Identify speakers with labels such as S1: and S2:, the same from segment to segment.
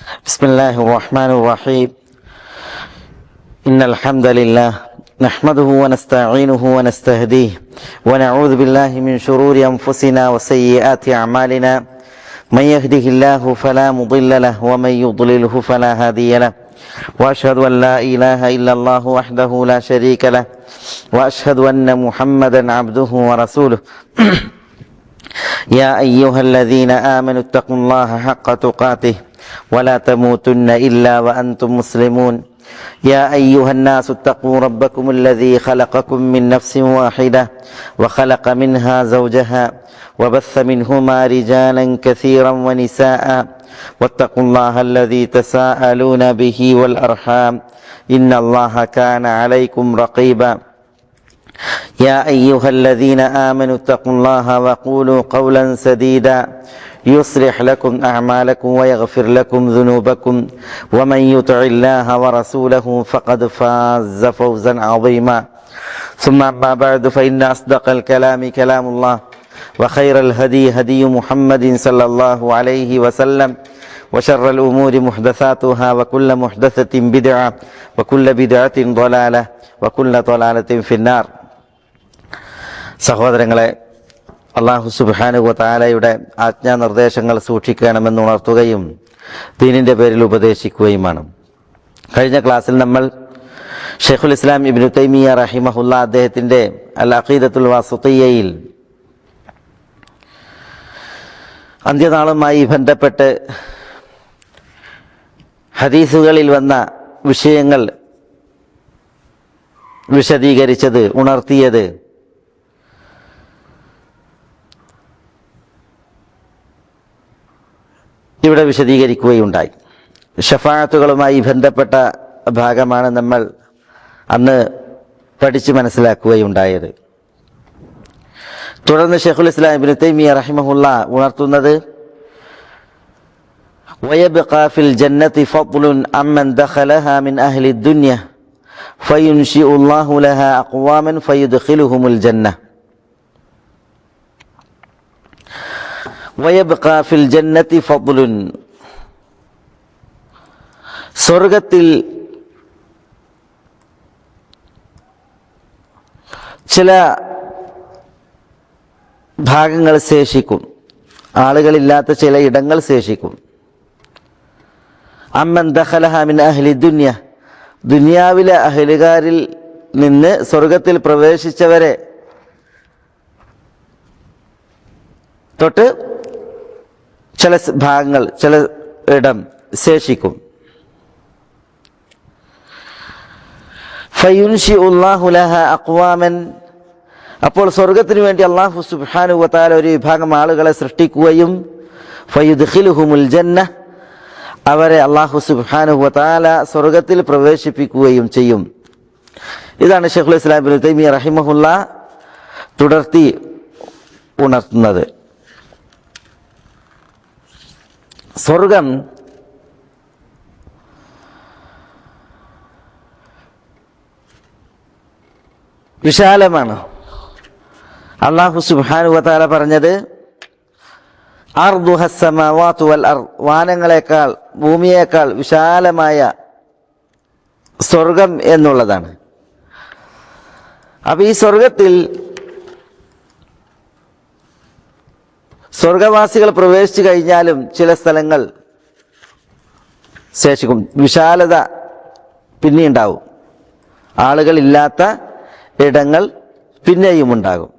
S1: بسم الله الرحمن الرحيم. إن الحمد لله نحمده ونستعينه ونستهديه ونعوذ بالله من شرور أنفسنا وسيئات أعمالنا. من يهده الله فلا مضل له ومن يضلله فلا هادي له. وأشهد أن لا إله إلا الله وحده لا شريك له وأشهد أن محمدا عبده ورسوله. يا أيها الذين آمنوا اتقوا الله حق تقاته ولا تموتن إلا وأنتم مسلمون. يا أيها الناس اتقوا ربكم الذي خلقكم من نفس واحدة وخلق منها زوجها وبث منهما رجالا كثيرا ونساء واتقوا الله الذي تساءلون به والأرحام إن الله كان عليكم رقيبا. يا أيها الذين آمنوا اتقوا الله وقولوا قولا سديدا يصلح لكم أعمالكم ويغفر لكم ذنوبكم ومن يطع الله ورسوله فقد فاز فوزا عظيما. ثم أما بعد فإن أصدق الكلام كلام الله وخير الهدي هدي محمد صلى الله عليه وسلم وشر الأمور محدثاتها وكل محدثة بدعة وكل بدعة ضلالة وكل ضلالة في النار. സഹോദരങ്ങളെ, അല്ലാഹു സുബ്ഹാനഹു വ തആലയുടെ ആജ്ഞാനിർദ്ദേശങ്ങൾ സൂക്ഷിക്കണമെന്ന് ഉണർത്തുകയും ദീനിൻ്റെ പേരിൽ ഉപദേശിക്കുകയുമാണ്. കഴിഞ്ഞ ക്ലാസ്സിൽ നമ്മൾ ഷെയ്ഖുൽ ഇസ്ലാം ഇബ്നു തൈമിയ്യ റഹിമഹുല്ല അദ്ദേഹത്തിൻ്റെ അൽ അഖീദത്തുൽ വാസിത്തിയ്യയിൽ അന്ത്യനാളുമായി ബന്ധപ്പെട്ട് ഹദീസുകളിൽ വന്ന വിഷയങ്ങൾ വിശദീകരിച്ചത്, ഉണർത്തിയത് ഇവിടെ വിശദീകരിക്കുകയുണ്ടായി. ഷഫാഅത്തുകളുമായി ബന്ധപ്പെട്ട ഭാഗമാണ് നമ്മൾ അന്ന് പഠിച്ച് മനസ്സിലാക്കുകയുണ്ടായത്. തുടർന്ന് ഷെയ്ഖുൽ ഇസ്ലാം ഇബ്നു തൈമിയ്യ റഹിമഹുല്ല ഉണർത്തുന്നത് വയബ്ഖാ ഫിൽ ജന്നതി ഫദ്ലുൻ അമ്മൻ ദഖലഹാ മിൻ അഹ്ലി ദുനിയ ഫയുൻശിഉ അല്ലാഹു ലഹാ അഖ്വാമൻ ഫയുദ്ഖിലുഹുമുൽ ജന്ന. വയബ്ഖാ ഫിൽ ജന്നതി ഫദ്ലുൻ, സ്വർഗത്തിൽ ചില ഭാഗങ്ങൾ ശേഷിക്കും, ആളുകളില്ലാത്ത ചില ഇടങ്ങൾ ശേഷിക്കും. അമ്മൻ ദഖലഹ മിൻ അഹ്ലി ദുനിയ, ദുനിയാവിലെ അഹ്ലുകാരിൽ നിന്ന് സ്വർഗത്തിൽ പ്രവേശിച്ചവരെ തൊട്ട് ചില ഭാഗങ്ങൾ, ചില ഇടം ശേഷിക്കും. ഫയുൻശിഉ അല്ലാഹു ലഹാ അഖ്വാമൻ, അപ്പോൾ സ്വർഗത്തിന് വേണ്ടി അല്ലാഹു സുബ്ഹാനഹു വ തആല ഒരു വിഭാഗം ആളുകളെ സൃഷ്ടിക്കുകയും ഫയുദ്ഖിലുഹുമുൽ ജന്ന, അവരെ അല്ലാഹു സുബ്ഹാനഹു വ തആല സ്വർഗത്തിൽ പ്രവേശിപ്പിക്കുകയും ചെയ്യും. ഇതാണ് ഷെയ്ഖുൽ ഇസ്ലാം ഇബ്നു തൈമിയ്യ റഹിമഹുല്ല തുടർത്തി ഉണർത്തുന്നത്. സ്വർഗം വിശാലമാണ്. അല്ലാഹു സുബ്ഹാനഹു വ തആല പറഞ്ഞത് അർദുഹ അസ്സമാവാതു വൽ അർദ്, വാനങ്ങളെക്കാൾ ഭൂമിയേക്കാൾ വിശാലമായ സ്വർഗം എന്നുള്ളതാണ്. അപ്പൊ ഈ സ്വർഗത്തിൽ സ്വർഗവാസികൾ പ്രവേശിച്ചു കഴിഞ്ഞാലും ചില സ്ഥലങ്ങൾ ശേഷിക്കും, വിശാലത പിന്നെയുണ്ടാവും, ആളുകളില്ലാത്ത ഇടങ്ങൾ പിന്നെയും ഉണ്ടാകും.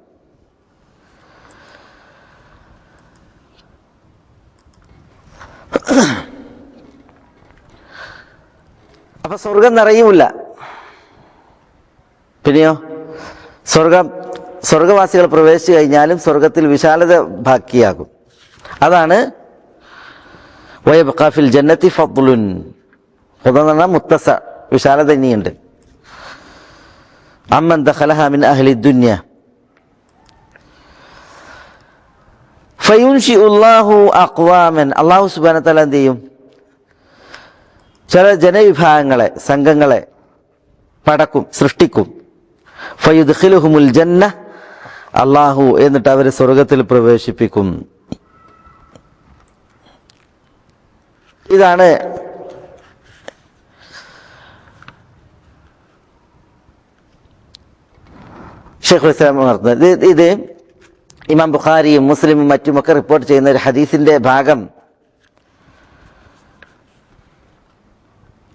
S1: അപ്പൊ സ്വർഗം നിറയുമില്ല. പിന്നെയോ സ്വർഗവാസികൾ പ്രവേശിച്ചു കഴിഞ്ഞാലും സ്വർഗത്തിൽ വിശാലത ബാക്കിയാകും. അതാണ് വയബ്ഖാ ഫിൽ ജന്നതി ഫദ്ലുൻ, എന്ന് മുത്തസ, വിശാലത ഇനിയുണ്ട്. അമ്മൻ ദഖലഹാ മിൻ അഹ്ലി ദുനിയ ഫയുൻശിഉ അല്ലാഹു അഖ്വാമൻ, അല്ലാഹു സുബ്ഹാനഹു വ തആല എന്ത് ചെയ്യും? ചില ജനവിഭാഗങ്ങളെ, സംഘങ്ങളെ പടക്കും, സൃഷ്ടിക്കും. ഫയുദ്ഖിലുഹുമുൽ ജന്ന, അല്ലാഹു എന്നിട്ട് അവരെ സ്വർഗത്തിൽ പ്രവേശിപ്പിക്കും. ഇതാണ് ഷെയ്ഖുൽ ഇസ്ലാം ഉണർത്തുന്നത്. ഇത് ഇമാം ബുഖാരിയും മുസ്ലിമും മറ്റുമൊക്കെ റിപ്പോർട്ട് ചെയ്യുന്ന ഒരു ഹദീസിന്റെ ഭാഗം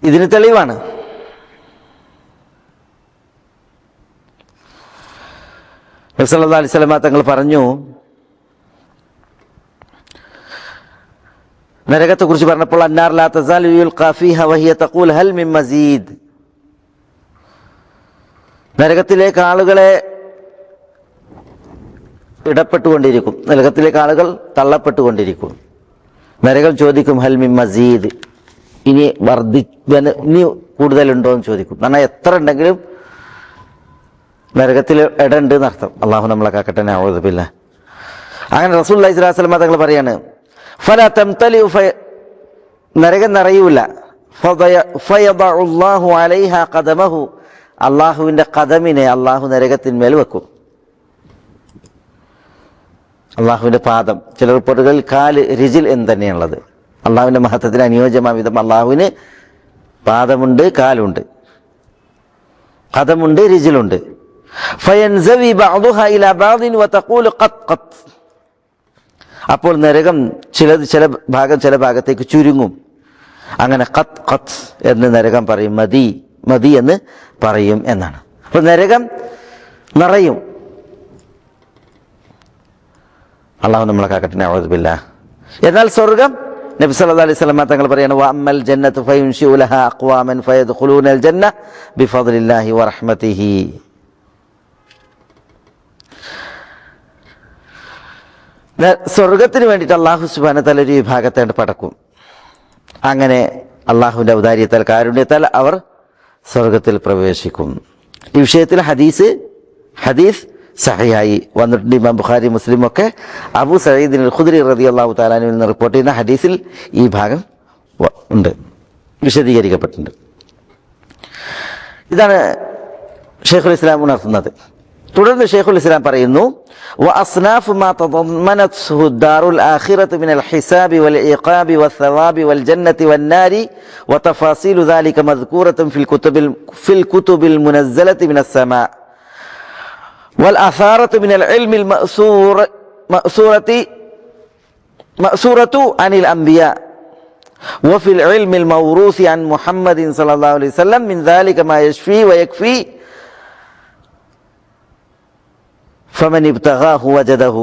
S1: ഇതിന് തെളിവാണ്. നബി സല്ലല്ലാഹു അലൈഹി വസല്ലം തങ്ങൾ പറഞ്ഞു, നരകത്തെ കുറിച്ച് പറഞ്ഞപ്പോൾ അന്നാർ ലാ തസാലു യുൽഖാ ഫീഹാ വഹിയ തഖൂൽ ഹൽ മിൻ മസീദ്, നരകത്തിലേക്ക് ആളുകളെ ഇടപ്പെട്ടുകൊണ്ടിരിക്കും, നരകത്തിലേക്ക് ആളുകൾ തള്ളപ്പെട്ടുകൊണ്ടിരിക്കും. നരകം ചോദിക്കും ഹൽ മിൻ മസീദ്, ഇനി ഇനി കൂടുതലുണ്ടോ എന്ന് ചോദിക്കും. കാരണം എത്ര ഉണ്ടെങ്കിലും നരകത്തിൽ ഇടണ്ട് എന്നർത്ഥം. അള്ളാഹു നമ്മളെ കാക്കട്ടെ, നഊദു ബില്ലാഹ്. അങ്ങനെ റസൂലുള്ളാഹി സ്വല്ലല്ലാഹു അലൈഹി വസല്ലം തങ്ങൾ പറയാണ്, ഫലാ തംതലി, നരകം നിറയൂല. ഫയദഉല്ലാഹു അലൈഹാ ഖദമഹു, അള്ളാഹുവിന്റെ ഖദമിനെ അള്ളാഹു നരകത്തിന്മേൽ വെക്കും. അള്ളാഹുവിന്റെ പാദം, ചില റിപ്പോർട്ടുകളിൽ കാല്, റിജിൽ എന്ന് തന്നെയാണുള്ളത്. അള്ളാഹുവിന്റെ മഹത്വത്തിന് അനുയോജ്യമായ വിധം അള്ളാഹുവിന് പാദമുണ്ട്, കാലുണ്ട്, ഖദമുണ്ട്, റിജിലുണ്ട്. ഫയൻസവി ബഅദുഹാ ഇലാ ബഅദിൻ വതഖൂലു ഖത് ഖത്, അപ്പോൾ നരകം ചില ഭാഗത്തേക്ക് ചുരുങ്ങും. അങ്ങനെ ഖത് ഖത് എന്ന് നരകം പറയും, മതി മതി എന്ന് പറയും എന്നാണ്. അപ്പോൾ നരകം നിറയും. അള്ളാഹു നമ്മളെ കാക്കട്ടെ, നഊദു ബില്ലാഹ്. എന്നാൽ സ്വർഗം, നബി സല്ലല്ലാഹു അലൈഹി വസല്ലം തങ്ങൾ പറയാണ്, വഅമ്മൽ ജന്നത്തു ഫയുൻശിഉ ലഹാ അഖ്വാമൻ ഫയദ്ഖുലൂനൽ ജന്ന ബിഫദ്ലില്ലാഹി വറഹ്മതിഹി. സ്വർഗത്തിന് വേണ്ടിയിട്ട് അള്ളാഹു സുബ്ഹാനഹു വ തആല ഒരു വിഭാഗത്തെ പടക്കും. അങ്ങനെ അള്ളാഹുവിന്റെ ഔദാര്യത്താൽ, കാരുണ്യത്താൽ അവർ സ്വർഗത്തിൽ പ്രവേശിക്കും. ഈ വിഷയത്തിൽ ഹദീസ് സഹിഹായി വന്നിട്ടുണ്ട്. ഇമാം ബുഖാരി മുസ്ലിം ഒക്കെ അബൂ സഈദ് അൽ ഖുദ്രി റളിയല്ലാഹു തആല അൻഹുവിൽ നിന്ന് റിപ്പോർട്ട് ചെയ്യുന്ന ഹദീസിൽ ഈ ഭാഗം ഉണ്ട്, വിശദീകരിക്കപ്പെട്ടിട്ടുണ്ട്. ഇതാണ് ഷെയ്ഖുൽ ഇസ്ലാം ഉണർത്തുന്നത്. തുടർന്ന് ഷെയ്ഖുൽ ഇസ്ലാം പറയുന്നു, وأصناف ما تضمنته الدار الآخرة من الحساب والعقاب والثواب والجنة والنار وتفاصيل ذلك مذكورة في الكتب المنزلة من السماء والأثارة من العلم مأثورة عن الأنبياء وفي العلم الموروث عن محمد صلى الله عليه وسلم من ذلك ما يشفي ويكفي فمن ابتغاه وجده.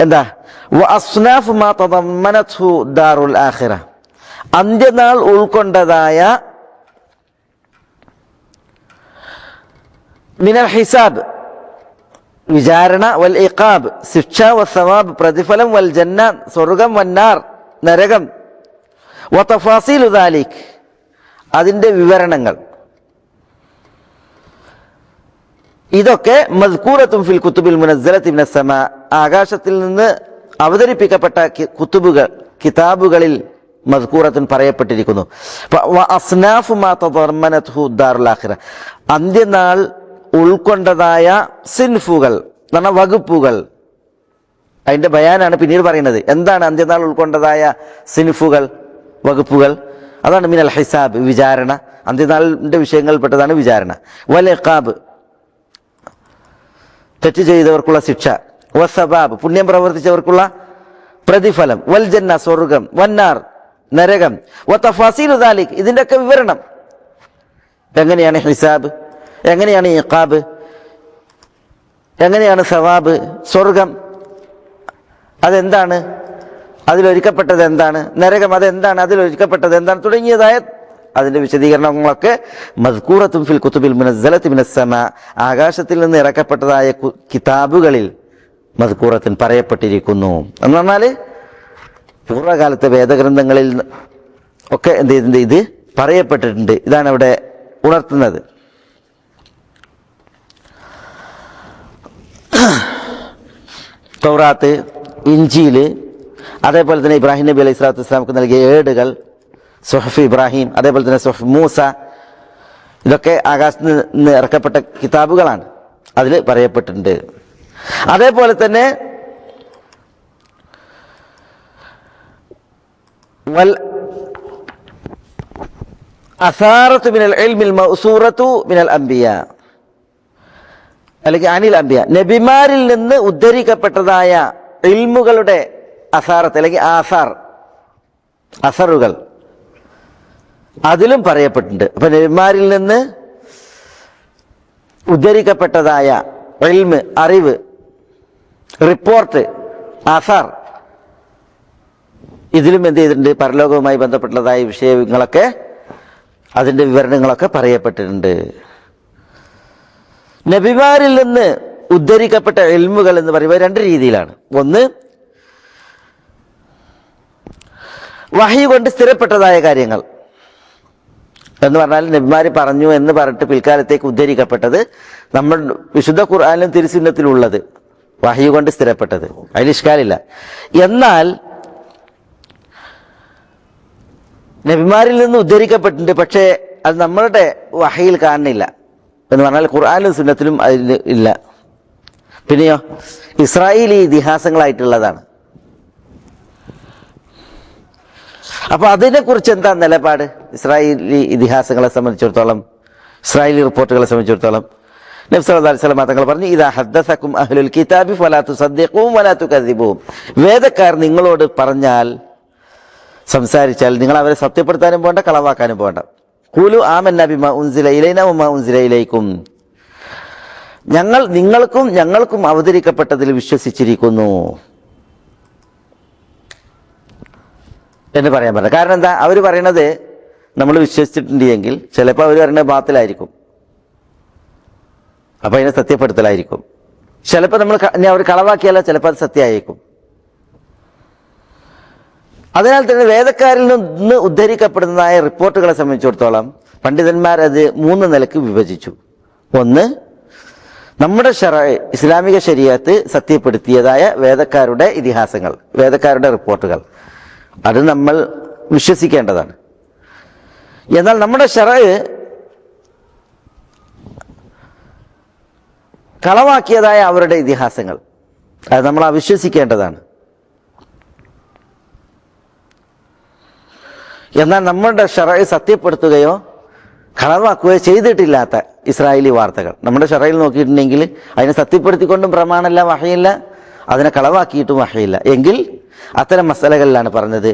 S1: എന്താ وأصناف ما تضمنته دار الآخرة, അന്ത്യനാൾ ഉൾക്കൊണ്ടതായ മിനൽ ഹിസാബ്, വിചാരണ, വൽ ഇഖാബ്, ശിക്ഷ, വസ്സവാബ്, പ്രതിഫലം, വൽ ജന്ന, സ്വർഗം, വന്നാർ, നരകം, വതഫാസീലു ദാലിക്, അതിന്റെ വിവരണങ്ങൾ, ഇതൊക്കെ മദ്കൂറത്തും ഫിൽ കുത്തുബിൽ മുനസ്സലത്തി മിനസ് സമാ, ആകാശത്തിൽ നിന്ന് അവതരിപ്പിക്കപ്പെട്ട കിതാബുകളിൽ മദ്കൂറത്തുൻ പറയപ്പെട്ടിരിക്കുന്നു. അസ്നാഫു മാ തദമ്മനത്ഹു ദാറുൽ ആഖിറ, അന്ത്യനാൾ ഉൾക്കൊണ്ടതായ സിൻഫുകൾ, എന്നാണ് വകുപ്പുകൾ. അതിന്റെ ബയാനാണ് പിന്നീട് പറയുന്നത്. എന്താണ് അന്ത്യനാൾ ഉൾക്കൊണ്ടതായ സിൻഫുകൾ, വകുപ്പുകൾ? അതാണ് മിനൽ ഹിസാബ്, വിചാരണ, അന്ത്യനാളിന്റെ വിഷയങ്ങളിൽപ്പെട്ടതാണ് വിചാരണ. വൽ ഇഖാബ്, തെറ്റ് ചെയ്തവർക്കുള്ള ശിക്ഷ. വസ്സബാബ്, പുണ്യം പ്രവർത്തിച്ചവർക്കുള്ള പ്രതിഫലം. വൽ ജന്ന, സ്വർഗം. വന്നാർ, നരകം. വതഫാസീലു ദാലിക്, ഇതിന്റെയൊക്കെ വിവരണം. എങ്ങനെയാണ് ഹിസാബ്, എങ്ങനെയാണ് ഇഖാബ്, എങ്ങനെയാണ് സവാബ്, സ്വർഗം അതെന്താണ്, അതിലൊരുക്കപ്പെട്ടത് എന്താണ്, നരകം അതെന്താണ്, അതിലൊരുക്കപ്പെട്ടത് എന്താണ്, തുടങ്ങിയതായ അതിന്റെ വിശദീകരണങ്ങളൊക്കെ മദ്കൂറത്തും ഫിൽ കുത്തുബിൽ മുനസ്സലത്തി മിനസ് സമാ, ആകാശത്തിൽ നിന്ന് ഇറക്കപ്പെട്ടതായ കിതാബുകളിൽ മദ്കൂറത്തിൻ പറയപ്പെട്ടിരിക്കുന്നു. എന്ന് പറഞ്ഞാല് പൂർവ്വകാലത്തെ വേദഗ്രന്ഥങ്ങളിൽ ഒക്കെ എന്ത് ചെയ്തിട്ടുണ്ട്, ഇത് പറയപ്പെട്ടിട്ടുണ്ട്. ഇതാണ് ഇവിടെ ഉണർത്തുന്നത്. തൗറാത്ത്, ഇഞ്ചീല്, അതേപോലെ തന്നെ ഇബ്രാഹിം നബി അലൈഹി സ്വലാത്തു വസ്സലാമക്ക് നൽകിയ ഏടുകൾ, സുഹഫ് ഇബ്രാഹിം, അതേപോലെ തന്നെ സുഹഫ് മൂസ, ഇതൊക്കെ ആകാശത്ത് നിന്ന് ഇറക്കപ്പെട്ട കിതാബുകളാണ്, അതിൽ പറയപ്പെട്ടിട്ടുണ്ട്. അതേപോലെ തന്നെ അസാറത്തു മിനൽ ഇൽമിൽ മൗസൂറത്തു മിനൽ അംബിയ, അല്ലെങ്കിൽ അനിൽ അംബിയ, നബിമാരിൽ നിന്ന് ഉദ്ധരിക്കപ്പെട്ടതായ ഇൽമുകളുടെ അസാറത്ത് അല്ലെങ്കിൽ അസറുകൾ അതിലും പറയപ്പെട്ടിട്ടുണ്ട്. അപ്പൊ നബിമാരിൽ നിന്ന് ഉദ്ധരിക്കപ്പെട്ടതായ ഇൽമ്, അറിവ്, റിപ്പോർട്ട്, അസാർ, ഇതിലും എന്ത് ചെയ്തിട്ടുണ്ട്? പരലോകവുമായി ബന്ധപ്പെട്ടതായ വിഷയങ്ങളൊക്കെ, അതിന്റെ വിവരണങ്ങളൊക്കെ പറയപ്പെട്ടിട്ടുണ്ട്. നബിമാരിൽ നിന്ന് ഉദ്ധരിക്കപ്പെട്ട ഇൽമുകൾ എന്ന് പറയുമ്പോൾ രണ്ട് രീതിയിലാണ്. ഒന്ന്, വഹി കൊണ്ട് സ്ഥിരപ്പെട്ടതായ കാര്യങ്ങൾ എന്ന് പറഞ്ഞാൽ നബിമാര് പറഞ്ഞു എന്ന് പറഞ്ഞിട്ട് പിൽക്കാലത്തേക്ക് ഉദ്ധരിക്കപ്പെട്ടത്, നമ്മൾ വിശുദ്ധ ഖുർആനിലും തിരുസുന്നത്തിലുള്ളത്, വഹി കൊണ്ട് സ്ഥിരപ്പെട്ടത്, അതിൽ ഇഷ്കാലില്ല. എന്നാൽ നബിമാരിൽ നിന്ന് ഉദ്ധരിക്കപ്പെട്ടിട്ടുണ്ട്, പക്ഷേ അത് നമ്മളുടെ വഹയിൽ കാണുന്നില്ല എന്ന് പറഞ്ഞാൽ ഖുർആനിലും സുന്നത്തിലും അതിൽ ഇല്ല. പിന്നെയോ ഇസ്രായേലി ഇതിഹാസങ്ങളായിട്ടുള്ളതാണ്. അപ്പൊ അതിനെക്കുറിച്ച് എന്താ നിലപാട്? ഇസ്രായേലി ഇതിഹാസങ്ങളെ സംബന്ധിച്ചിടത്തോളം, ഇസ്രായേലി റിപ്പോർട്ടുകളെ സംബന്ധിച്ചിടത്തോളം നബി സല്ലല്ലാഹു അലൈഹി വസല്ലം തങ്ങൾ പറഞ്ഞു, ഇദാ ഹദ്ദസകും അഹ്ലുൽ കിതാബി ഫലാ തുസദ്ദിഖൂഹും വലാ തുകദ്ദിബൂഹും. വേദക്കാർ നിങ്ങളോട് പറഞ്ഞാൽ, സംസാരിച്ചാൽ നിങ്ങൾ അവരെ സത്യപ്പെടുത്താനും പോകണ്ട, കളവാക്കാനും പോകണ്ട. ഖൂലു ആമന്നാ ബിമാ ഉൻസില ഇലൈനാ വമാ ഉൻസില ഇലൈക്കും. ഞങ്ങൾ ഞങ്ങൾക്കും അവതരിക്കപ്പെട്ടതിൽ വിശ്വസിച്ചിരിക്കുന്നു എന്ന് പറയാൻ പറ്റില്ല. കാരണം എന്താ? അവർ പറയണത് നമ്മൾ വിശ്വസിച്ചിട്ടുണ്ടെങ്കിൽ ചിലപ്പോൾ അവർ പറയുന്നത് ബാത്തിലായിരിക്കും, അപ്പൊ അതിനെ സത്യപ്പെടുത്തലായിരിക്കും. ചിലപ്പോൾ അവർ കളവാക്കിയാലോ ചിലപ്പോൾ അത് സത്യമായിരിക്കും. അതിനാൽ തന്നെ വേദക്കാരിൽ നിന്ന് ഉദ്ധരിക്കപ്പെടുന്നതായ റിപ്പോർട്ടുകളെ സംബന്ധിച്ചിടത്തോളം പണ്ഡിതന്മാർ അത് 3 നിലക്ക് വിഭജിച്ചു. ഒന്ന്, നമ്മുടെ ഇസ്ലാമിക ശരീഅത്ത് സത്യപ്പെടുത്തിയതായ വേദക്കാരുടെ ഇതിഹാസങ്ങൾ, വേദക്കാരുടെ റിപ്പോർട്ടുകൾ, അത് നമ്മൾ വിശ്വസിക്കേണ്ടതാണ്. എന്നാൽ നമ്മുടെ കളവാക്കിയതായ അവരുടെ ഇതിഹാസങ്ങൾ, അത് നമ്മൾ അവിശ്വസിക്കേണ്ടതാണ്. എന്നാൽ നമ്മുടെ സത്യപ്പെടുത്തുകയോ കളവാക്കുകയോ ചെയ്തിട്ടില്ലാത്ത ഇസ്രായേലി വാർത്തകൾ നമ്മുടെ ഷറയിൽ നോക്കിയിട്ടുണ്ടെങ്കിൽ അതിനെ സത്യപ്പെടുത്തിക്കൊണ്ടും പ്രമാണമല്ല, വഹയില്ല, അതിനെ കളവാക്കിയിട്ടും വഹയില്ല എങ്കിൽ അത്തരം മസലകളിലാണ് പറഞ്ഞത്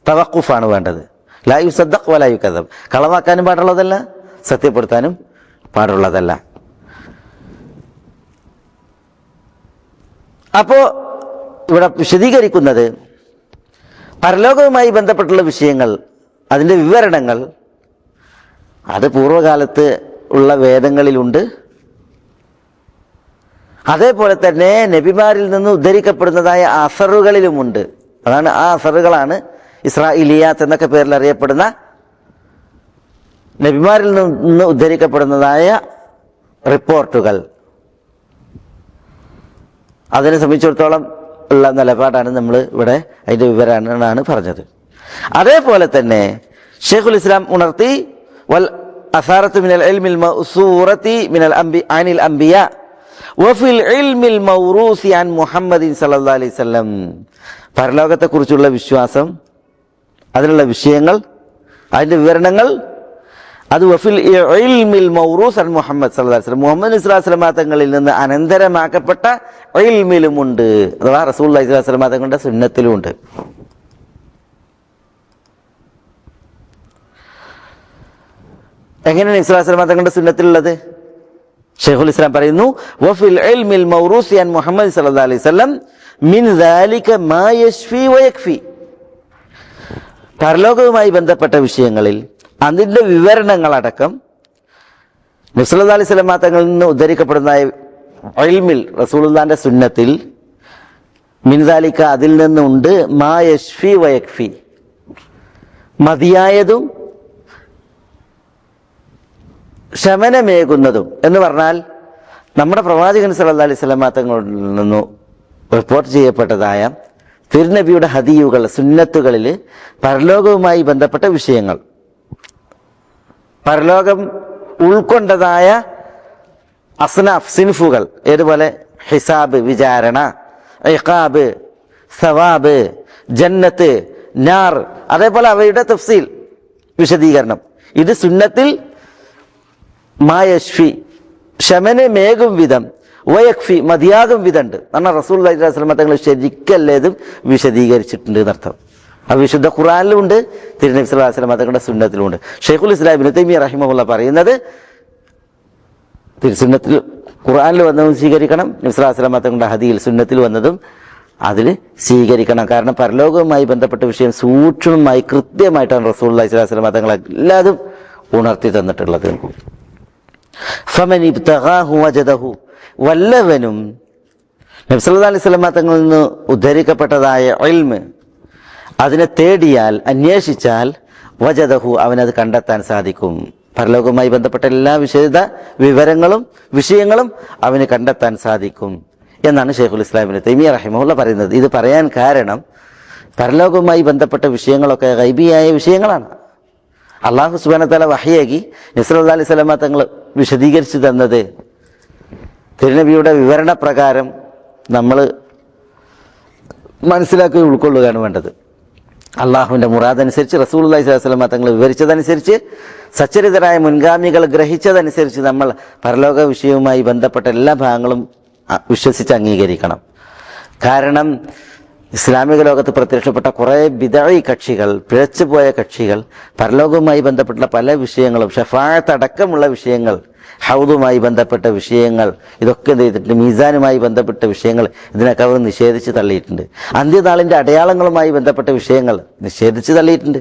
S1: തവഖുഫാണ് വേണ്ടത്. ലാ യുസദ്ദഖ് വലാ യുകദ്ദബ്. കളവാക്കാനും പാടുള്ളതല്ല, സത്യപ്പെടുത്താനും പാടുള്ളതല്ല. അപ്പോ ഇവിടെ വിശദീകരിക്കുന്നത് പരലോകവുമായി ബന്ധപ്പെട്ടുള്ള വിഷയങ്ങൾ, അതിൻ്റെ വിവരണങ്ങൾ, അത് പൂർവ്വകാലത്ത് ഉള്ള വേദങ്ങളിലുണ്ട്. അതേപോലെ തന്നെ നബിമാരിൽ നിന്ന് ഉദ്ധരിക്കപ്പെടുന്നതായ അസറുകളിലുമുണ്ട്. അതാണ് ആ അസറുകളാണ് ഇസ്രായേലിയാത്ത് എന്നൊക്കെ പേരിൽ അറിയപ്പെടുന്ന നബിമാരിൽ നിന്ന് ഉദ്ധരിക്കപ്പെടുന്നതായ റിപ്പോർട്ടുകൾ. അതിനെ സംബന്ധിച്ചിടത്തോളം ഉള്ള നിലപാടാണ് നമ്മൾ ഇവിടെ അതിന്റെ വിവരണമാണ് പറഞ്ഞത്. അതേപോലെ തന്നെ ഷെയ്ഖുൽ ഇസ്ലാം ഉണർത്തി, വൽ അസാറത്തു മിനൽ ഇൽമിൽ മൗസൂറത്തി മിനൽ അനിൽ അംബിയ വഫിൽ ഇൽമിൽ മൗറൂസി അൻ മുഹമ്മദിൻ സല്ലല്ലാഹു അലൈഹി വസല്ലം. പരലോകത്തെക്കുറിച്ചുള്ള വിശ്വാസം, അതിനുള്ള വിഷയങ്ങൾ, അതിന്റെ വിവരണങ്ങൾ, അത് വഫിൽ ഇൽമിൽ മൗറൂസ് അൻ മുഹമ്മദ് സല്ലല്ലാഹു അലൈഹി വസല്ലം, മുഹമ്മദ് സ്വല്ലല്ലാഹു അലൈഹി വസല്ലം തങ്ങളിൽ നിന്ന് അനന്തരമാക്കപ്പെട്ട ഇൽമിലുമുണ്ട്. അഥവാ റസൂലുള്ളാഹി സ്വല്ലല്ലാഹു അലൈഹി വസല്ലം തങ്ങളുടെ സുന്നത്തിലുമുണ്ട്. എങ്ങനെയാണ് സ്വല്ലല്ലാഹു അലൈഹി വസല്ലം തങ്ങളുടെ സുന്നത്തിലുള്ളത്? ഷെയ്ഖുൽ ഇസ്ലാം പറയുന്നു, വഫിൽ ഇൽമിൽ മൗറൂസി അൻ മുഹമ്മദ് സല്ലല്ലാഹു അലൈഹി വസല്ലം മിൻ ദാലിക മാ യശ്ഫി വയക്ഫി. പരലോകവുമായി ബന്ധപ്പെട്ട വിഷയങ്ങളിൽ അതിന്റെ വിവരണങ്ങളടക്കം നബി സല്ലല്ലാഹു അലൈഹി വസല്ലം തങ്ങളിൽ നിന്ന് ഉദ്ധരിക്കപ്പെടുന്ന ഇൽമിൽ, റസൂലുള്ളാഹിന്റെ സുന്നത്തിൽ, മിൻ ദാലിക അതിൽ നിന്നുണ്ട് മാ യശ്ഫി വയക്ഫി, മതിയായതും ശമനമേകുന്നതും. എന്ന് പറഞ്ഞാൽ നമ്മുടെ പ്രവാചകൻ സല്ലല്ലാഹു അലൈഹി വസല്ലം തങ്ങളിൽ നിന്ന് റിപ്പോർട്ട് ചെയ്യപ്പെട്ടതായ തിരുനബിയുടെ ഹദീയുകൾ, സുന്നത്തുകളിൽ പരലോകവുമായി ബന്ധപ്പെട്ട വിഷയങ്ങൾ, പരലോകം ഉൾക്കൊണ്ടതായ അസ്നാഫ്, സിൻഫുകൾ, ഏതുപോലെ ഹിസാബ്, വിചാരണ, ഇഖാബ്, സവാബ്, ജന്നത്ത്, നാർ, അതേപോലെ അവയുടെ തഫ്സീൽ, വിശദീകരണം, ഇത് സുന്നത്തിൽ മായഷ്ഫി ശമനമേകും വിധം വയക്ഫി മതിയാകും വിധമുണ്ട്. കാരണം റസൂലുള്ളാഹി സ്വല്ലല്ലാഹു അലൈഹി വസല്ലം തങ്ങൾ ശരിക്കല്ലേതും വിശദീകരിച്ചിട്ടുണ്ട് എന്നർത്ഥം. അത് വിശുദ്ധ ഖുർആനിലുണ്ട്, തിരുനബി സല്ലല്ലാഹു അലൈഹി വസല്ലം തങ്ങളുടെ സുന്നത്തിലുമുണ്ട്. ഷെയ്ഖുൽ ഇസ്ലാം ഇബ്നു തൈമിയ്യ റഹിമഹുല്ലാഹ് പറയുന്നത് തിരുസുന്നത്തിൽ ഖുർആനിൽ വന്നതും സ്വീകരിക്കണം, നബി സല്ലല്ലാഹു അലൈഹി വസല്ലം തങ്ങളുടെ ഹദീയിൽ സുന്നത്തിൽ വന്നതും അതിൽ സ്വീകരിക്കണം. കാരണം പരലോകവുമായി ബന്ധപ്പെട്ട വിഷയം സൂക്ഷ്മമായി കൃത്യമായിട്ടാണ് റസൂലുള്ളാഹി സ്വല്ലല്ലാഹു അലൈഹി വസല്ലം തങ്ങൾ എല്ലാതും ഉണർത്തി തന്നിട്ടുള്ളത്. ഫമൻ ഇബ്തഗാഹു വജദഹു, വല്ലവനും നബി സല്ലല്ലാഹു അലൈഹി വസല്ലം തങ്ങളിൽ നിന്ന് ഉദ്ധരിക്കപ്പെട്ടതായ ഇൽമ് അതിനെ തേടിയാൽ അന്വേഷിച്ചാൽ വജദഹു അവനത് കണ്ടെത്താൻ സാധിക്കും. പരലോകവുമായി ബന്ധപ്പെട്ട എല്ലാ വിവരങ്ങളും വിഷയങ്ങളും അവന് കണ്ടെത്താൻ സാധിക്കും എന്നാണ് ഷെയ്ഖുൽ ഇസ്ലാം ഇബ്നു തൈമിയ്യ റഹിമഹുല്ലാഹ് പറയുന്നത്. ഇത് പറയാൻ കാരണം പരലോകവുമായി ബന്ധപ്പെട്ട വിഷയങ്ങളൊക്കെ ഗൈബിയായ വിഷയങ്ങളാണ്. അല്ലാഹു സുബ്ഹാനഹു വ തആല വഹ്യാക്കി നബി സല്ലല്ലാഹു അലൈഹി വസല്ലം തങ്ങൾ വിശദീകരിച്ചു തന്നത് തിരുനബിയുടെ വിവരണ പ്രകാരം നമ്മൾ മനസ്സിലാക്കി ഉൾക്കൊള്ളുകയാണ് വേണ്ടത്. അള്ളാഹുവിൻ്റെ മുറാദനുസരിച്ച് റസൂലുള്ളാഹി സ്വല്ലല്ലാഹു അലൈഹി വസല്ലം തങ്ങൾ വിവരിച്ചതനുസരിച്ച് സച്ചരിതരായ മുൻഗാമികൾ ഗ്രഹിച്ചതനുസരിച്ച് നമ്മൾ പരലോക വിഷയവുമായി ബന്ധപ്പെട്ട എല്ലാ ഭാഗങ്ങളും വിശ്വസിച്ച് അംഗീകരിക്കണം. കാരണം ഇസ്ലാമിക ലോകത്ത് പ്രത്യക്ഷപ്പെട്ട കുറേ ബിദഈ കക്ഷികൾ, പിഴച്ചുപോയ കക്ഷികൾ പരലോകവുമായി ബന്ധപ്പെട്ട പല വിഷയങ്ങളും, ഷഫാഅത്ത് അടക്കമുള്ള വിഷയങ്ങൾ, ഹൗദുമായി ബന്ധപ്പെട്ട വിഷയങ്ങൾ, ഇതൊക്കെ എന്ത് ചെയ്തിട്ടുണ്ട്, മീസാനുമായി ബന്ധപ്പെട്ട വിഷയങ്ങൾ ഇതിനൊക്കെ അവർ നിഷേധിച്ച് തള്ളിയിട്ടുണ്ട്. അന്ത്യനാളിൻ്റെ അടയാളങ്ങളുമായി ബന്ധപ്പെട്ട വിഷയങ്ങൾ നിഷേധിച്ച് തള്ളിയിട്ടുണ്ട്.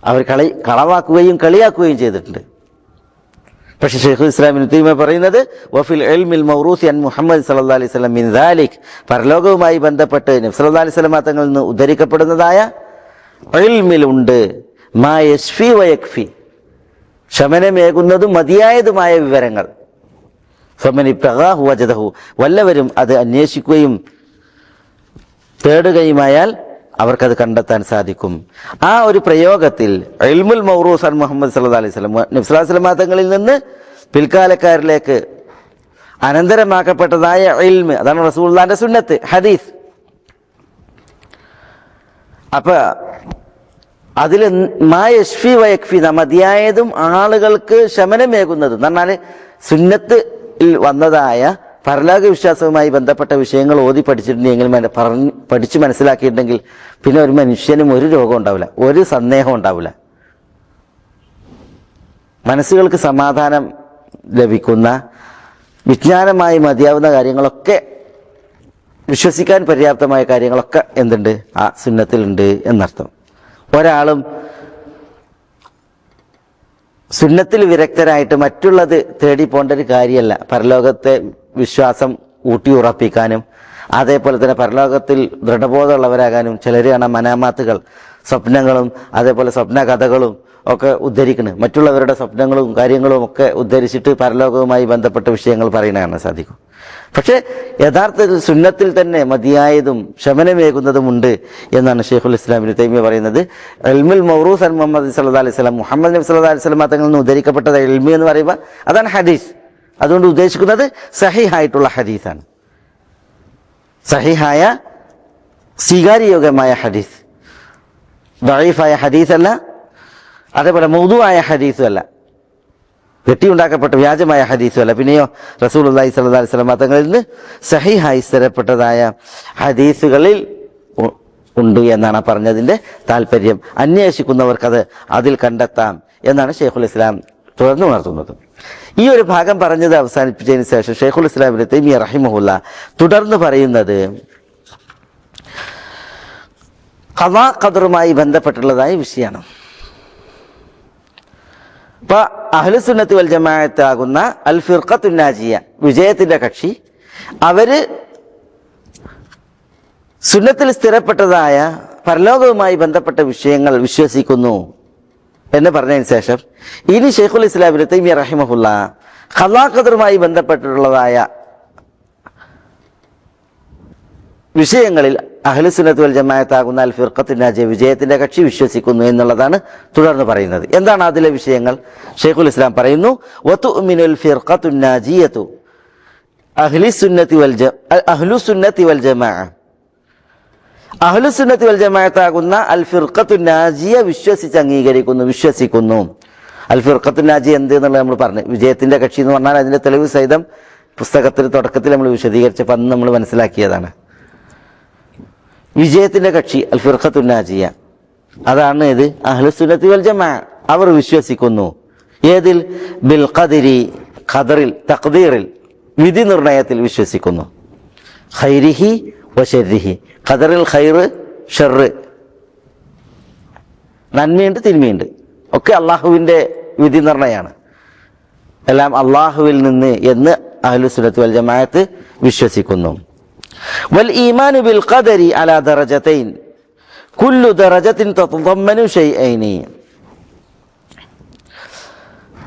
S1: അവർ കളവാക്കുകയും കളിയാക്കുകയും ചെയ്തിട്ടുണ്ട്. പക്ഷേ ഷെയ്ഖുൽ ഇസ്ലാം ഇബ്നു തൈമിയ്യ പറയുന്നത് വഫിൽ ഇൽമിൽ മൗറൂസി അൻ മുഹമ്മദ് സല്ലല്ലാഹു അലൈഹി വസല്ലം മിൻ ദാലിക്, പരലോകവുമായി ബന്ധപ്പെട്ട് നബി സല്ലല്ലാഹു അലൈഹി വസല്ലം തങ്ങളിൽ നിന്ന് ഉദ്ധരിക്കപ്പെടുന്നതായ ഇൽമിലുണ്ട് മാ യശ്ഫി വയക്ഫി, ശമനമേകുന്നതും മതിയായതുമായ വിവരങ്ങൾ. ഫമൻ ഇബ്തഗാഹു വജദഹു, വല്ലവരും അത് അന്വേഷിക്കുകയും തേടുകയുമായാൽ അവർക്കത് കണ്ടെത്താൻ സാധിക്കും. ആ ഒരു പ്രയോഗത്തിൽ ഇൽമുൽ മൗറൂസ് അൻ മുഹമ്മദ് സല്ലല്ലാഹു അലൈഹി വസല്ലം, നബി സല്ലല്ലാഹു അലൈഹി വസല്ലം തങ്ങളിൽ നിന്ന് പിൽക്കാലക്കാരിലേക്ക് അനന്തരമാക്കപ്പെട്ടതായ ഇൽമ്, അതാണ് റസൂലുള്ളാഹിന്റെ സുന്നത്ത് ഹദീസ്. അപ്പൊ അതിൽ മാ യശ്ഫി വയക്ഫി, മതിയായതും ആളുകൾക്ക് ശമനമേകുന്നതും എന്ന് പറഞ്ഞാൽ സുന്നത്തിൽ വന്നതായ പരലോക വിശ്വാസവുമായി ബന്ധപ്പെട്ട വിഷയങ്ങൾ ഓതി പഠിച്ചിട്ടുണ്ടെങ്കിൽ പഠിച്ച് മനസ്സിലാക്കിയിട്ടുണ്ടെങ്കിൽ പിന്നെ ഒരു മനുഷ്യനും ഒരു രോഗം ഉണ്ടാവില്ല, ഒരു സന്ദേഹം ഉണ്ടാവില്ല. മനസ്സുകൾക്ക് സമാധാനം ലഭിക്കുന്ന വിജ്ഞാനമായി മതിയാവുന്ന കാര്യങ്ങളൊക്കെ, വിശ്വസിക്കാൻ പര്യാപ്തമായ കാര്യങ്ങളൊക്കെ എന്തുണ്ട്, ആ സുന്നത്തിലുണ്ട് എന്നർത്ഥം. ഒരാളും സുന്നത്തിൽ വിരക്തരായിട്ട് മറ്റുള്ളത് തേടി പോകേണ്ട ഒരു കാര്യമല്ല. പരലോകത്തെ വിശ്വാസം ഊട്ടിയുറപ്പിക്കാനും അതേപോലെ തന്നെ പരലോകത്തിൽ ദൃഢബോധമുള്ളവരാകാനും ചിലർ കാണാൻ മനാമാത്തുകൾ, സ്വപ്നങ്ങളും അതേപോലെ സ്വപ്ന കഥകളും ഒക്കെ ഉദ്ധരിക്കണം. മറ്റുള്ളവരുടെ സ്വപ്നങ്ങളും കാര്യങ്ങളും ഒക്കെ ഉദ്ധരിച്ചിട്ട് പരലോകവുമായി ബന്ധപ്പെട്ട വിഷയങ്ങൾ പറയുന്ന കാണാൻ സാധിക്കും. പക്ഷേ യഥാർത്ഥത്തിൽ സുന്നത്തിൽ തന്നെ മതിയായതും ശമനമേകുന്നതുമുണ്ട് എന്നാണ് ഷെയ്ഖുൽ ഇസ്ലാം ഇബ്നു തൈമിയ്യ പറയുന്നത്. ഇൽമുൽ മൗറൂസ് അൻ മുഹമ്മദ് സല്ലല്ലാഹു അലൈഹി വസല്ലം, മുഹമ്മദ് നബി സല്ലല്ലാഹു അലൈഹി വസല്ലം തങ്ങളിൽ നിന്ന് ഉദ്ധരിക്കപ്പെട്ടത് ഇൽമി എന്ന് പറയുമ്പോൾ അതാണ് ഹദീസ്. അതുകൊണ്ട് ഉദ്ദേശിക്കുന്നത് സഹീഹായിട്ടുള്ള ഹദീസാണ്, സഹീഹായ സ്വീകാര്യയോഗ്യമായ ഹദീസ്, ദഈഫായ ഹദീസല്ല, അതേപോലെ മൗദൂആയ ഹദീസും അല്ല, കെട്ടിയുണ്ടാക്കപ്പെട്ട വ്യാജമായ ഹദീസും അല്ല. പിന്നെയോ റസൂലുള്ളാഹി സ്വല്ലല്ലാഹു അലൈഹി വസല്ലം തങ്ങളിൽ നിന്ന് സഹീഹായി സ്ഥിരപ്പെട്ടതായ ഹദീസുകളിൽ ഉണ്ട് എന്നാണ് പറഞ്ഞതിൻ്റെ താല്പര്യം. അന്വേഷിക്കുന്നവർക്കത് അതിൽ കണ്ടെത്താം എന്നാണ് ഷെയ്ഖുൽ ഇസ്ലാം തുടർന്ന് ഉണർത്തുന്നത്. ഈ ഒരു ഭാഗം പറഞ്ഞത് അവസാനിപ്പിച്ചതിന് ശേഷം ഷെയ്ഖുൽ ഇസ്ലാം ഇബ്നു തൈമിയ്യ റഹിമഹുല്ലാഹ് തുടർന്ന് പറയുന്നത് ഖളാ ഖദറുമായി ബന്ധപ്പെട്ടുള്ളതായ വിഷയമാണ്. ഇപ്പൊ അഹ്ലുസുന്നത്തി വൽ ജമാഅത്ത് ആകുന്ന അൽ ഫിർഖത്തുൻ നാജിയ, വിജയത്തിന്റെ കക്ഷി, അവര് സുന്നത്തിൽ സ്ഥിരപ്പെട്ടതായ പരലോകവുമായി ബന്ധപ്പെട്ട വിഷയങ്ങൾ വിശ്വസിക്കുന്നു എന്ന് പറഞ്ഞതിന് ശേഷം ഇനി ഷെയ്ഖുൽ ഇസ്ലാം ഇബ്നു തൈമിയ്യ റഹിമഹുല്ലാഹ് ഖളാ ഖദറുമായി ബന്ധപ്പെട്ടിട്ടുള്ളതായ വിഷയങ്ങളിൽ അഹ്ലുസുന്നത്ത് വൽ ജമാഅത്ത് ആകുന്ന അൽ ഫിർഖത്തുൻ നാജിയ, വിജയത്തിന്റെ കക്ഷി വിശ്വസിക്കുന്നു എന്നുള്ളതാണ് തുടർന്ന് പറയുന്നത്. എന്താണ് അതിലെ വിഷയങ്ങൾ? ഷെയ്ഖുൽ ഇസ്ലാം പറയുന്നു, വതുഅ്മിനുൽ ഫിർഖത്തുൻ നാജിയതു അഹ്ലുസുന്നത്തി വൽ ജമാഅ, അഹ്ലുസുന്നത്തി വൽ ജമാഅത്താകുന്ന അൽ ഫിർഖത്തു നാജിയ വിശ്വസിക്കുന്നു. അൽ ഫിർഖത്തു നാജിയ എന്ത് എന്നുള്ളത് നമ്മൾ പറഞ്ഞു. വിജയത്തിന്റെ കക്ഷി എന്ന് പറഞ്ഞാൽ അതിന്റെ തെളിവ് സഹിതം പുസ്തകത്തിൽ തുടക്കത്തിൽ നമ്മൾ വിശദീകരിച്ചപ്പോൾ അന്ന് നമ്മൾ മനസ്സിലാക്കിയതാണ്. വിജയത്തിന്റെ കക്ഷി അൽ ഫിർഖത്തു നാജിയ, അതാണ് ഇത് അഹ്ലുസുന്നത്തി വൽ ജമാഅ. അവർ വിശ്വസിക്കുന്നു ഏതിൽ? ബിൽ ഖദരി, ഖദറിൽ, തഖ്ദീറിൽ, വിധി നിർണയത്തിൽ വിശ്വസിക്കുന്നു. ഖൈരിഹി വശർരിഹി, ഖദറിൽ ഖൈറ് ഷർറ്, നന്മയുണ്ട് തിന്മയുണ്ട്, ഒക്കെ അള്ളാഹുവിൻ്റെ വിധി നിർണയമാണ്. എല്ലാം അള്ളാഹുവിൽ നിന്ന് എന്ന് അഹ്ലുസുന്നത്തി വൽ ജമാഅത്ത് വിശ്വസിക്കുന്നു. വൽ ഈമാനു ബിൽ ഖദരി അലാ ദറജതൈൻ കുല്ലു ദറജത്തിൻ തതദമ്മനു ഷൈഅൈനി.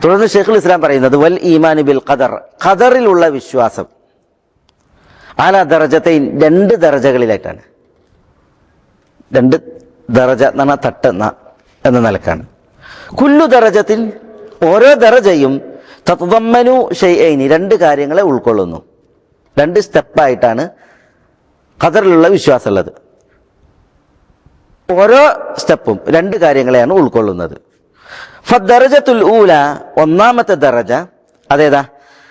S1: തുടർന്ന് ശൈഖുൽ ഇസ്ലാം പറയുന്നത് വൽ ഈമാനു ബിൽ ഖദർ, ഖദറിലുള്ള വിശ്വാസം അലാ ദറജതൈൻ, രണ്ട് ദറജകളിലായിട്ടാണ്. രണ്ട് ദറജ എന്ന് പറഞ്ഞാൽ തട്ട് എന്ന നിലക്കാണ്. കുല്ലു ദറജത്തിൻ, ഓരോ ദറജയും തതദമ്മനു ഷൈഅൈനി, രണ്ട് കാര്യങ്ങളെ ഉൾക്കൊള്ളുന്നു. രണ്ട് സ്റ്റെപ്പായിട്ടാണ് ഖദറിലുള്ള വിശ്വാസം ഉള്ളത്. ഓരോ സ്റ്റെപ്പും രണ്ട് കാര്യങ്ങളെയാണ് ഉൾക്കൊള്ളുന്നത്. ഫദ്ദറജത്തുൽ ഊല, ഒന്നാമത്തെ ദറജ അതേതാ?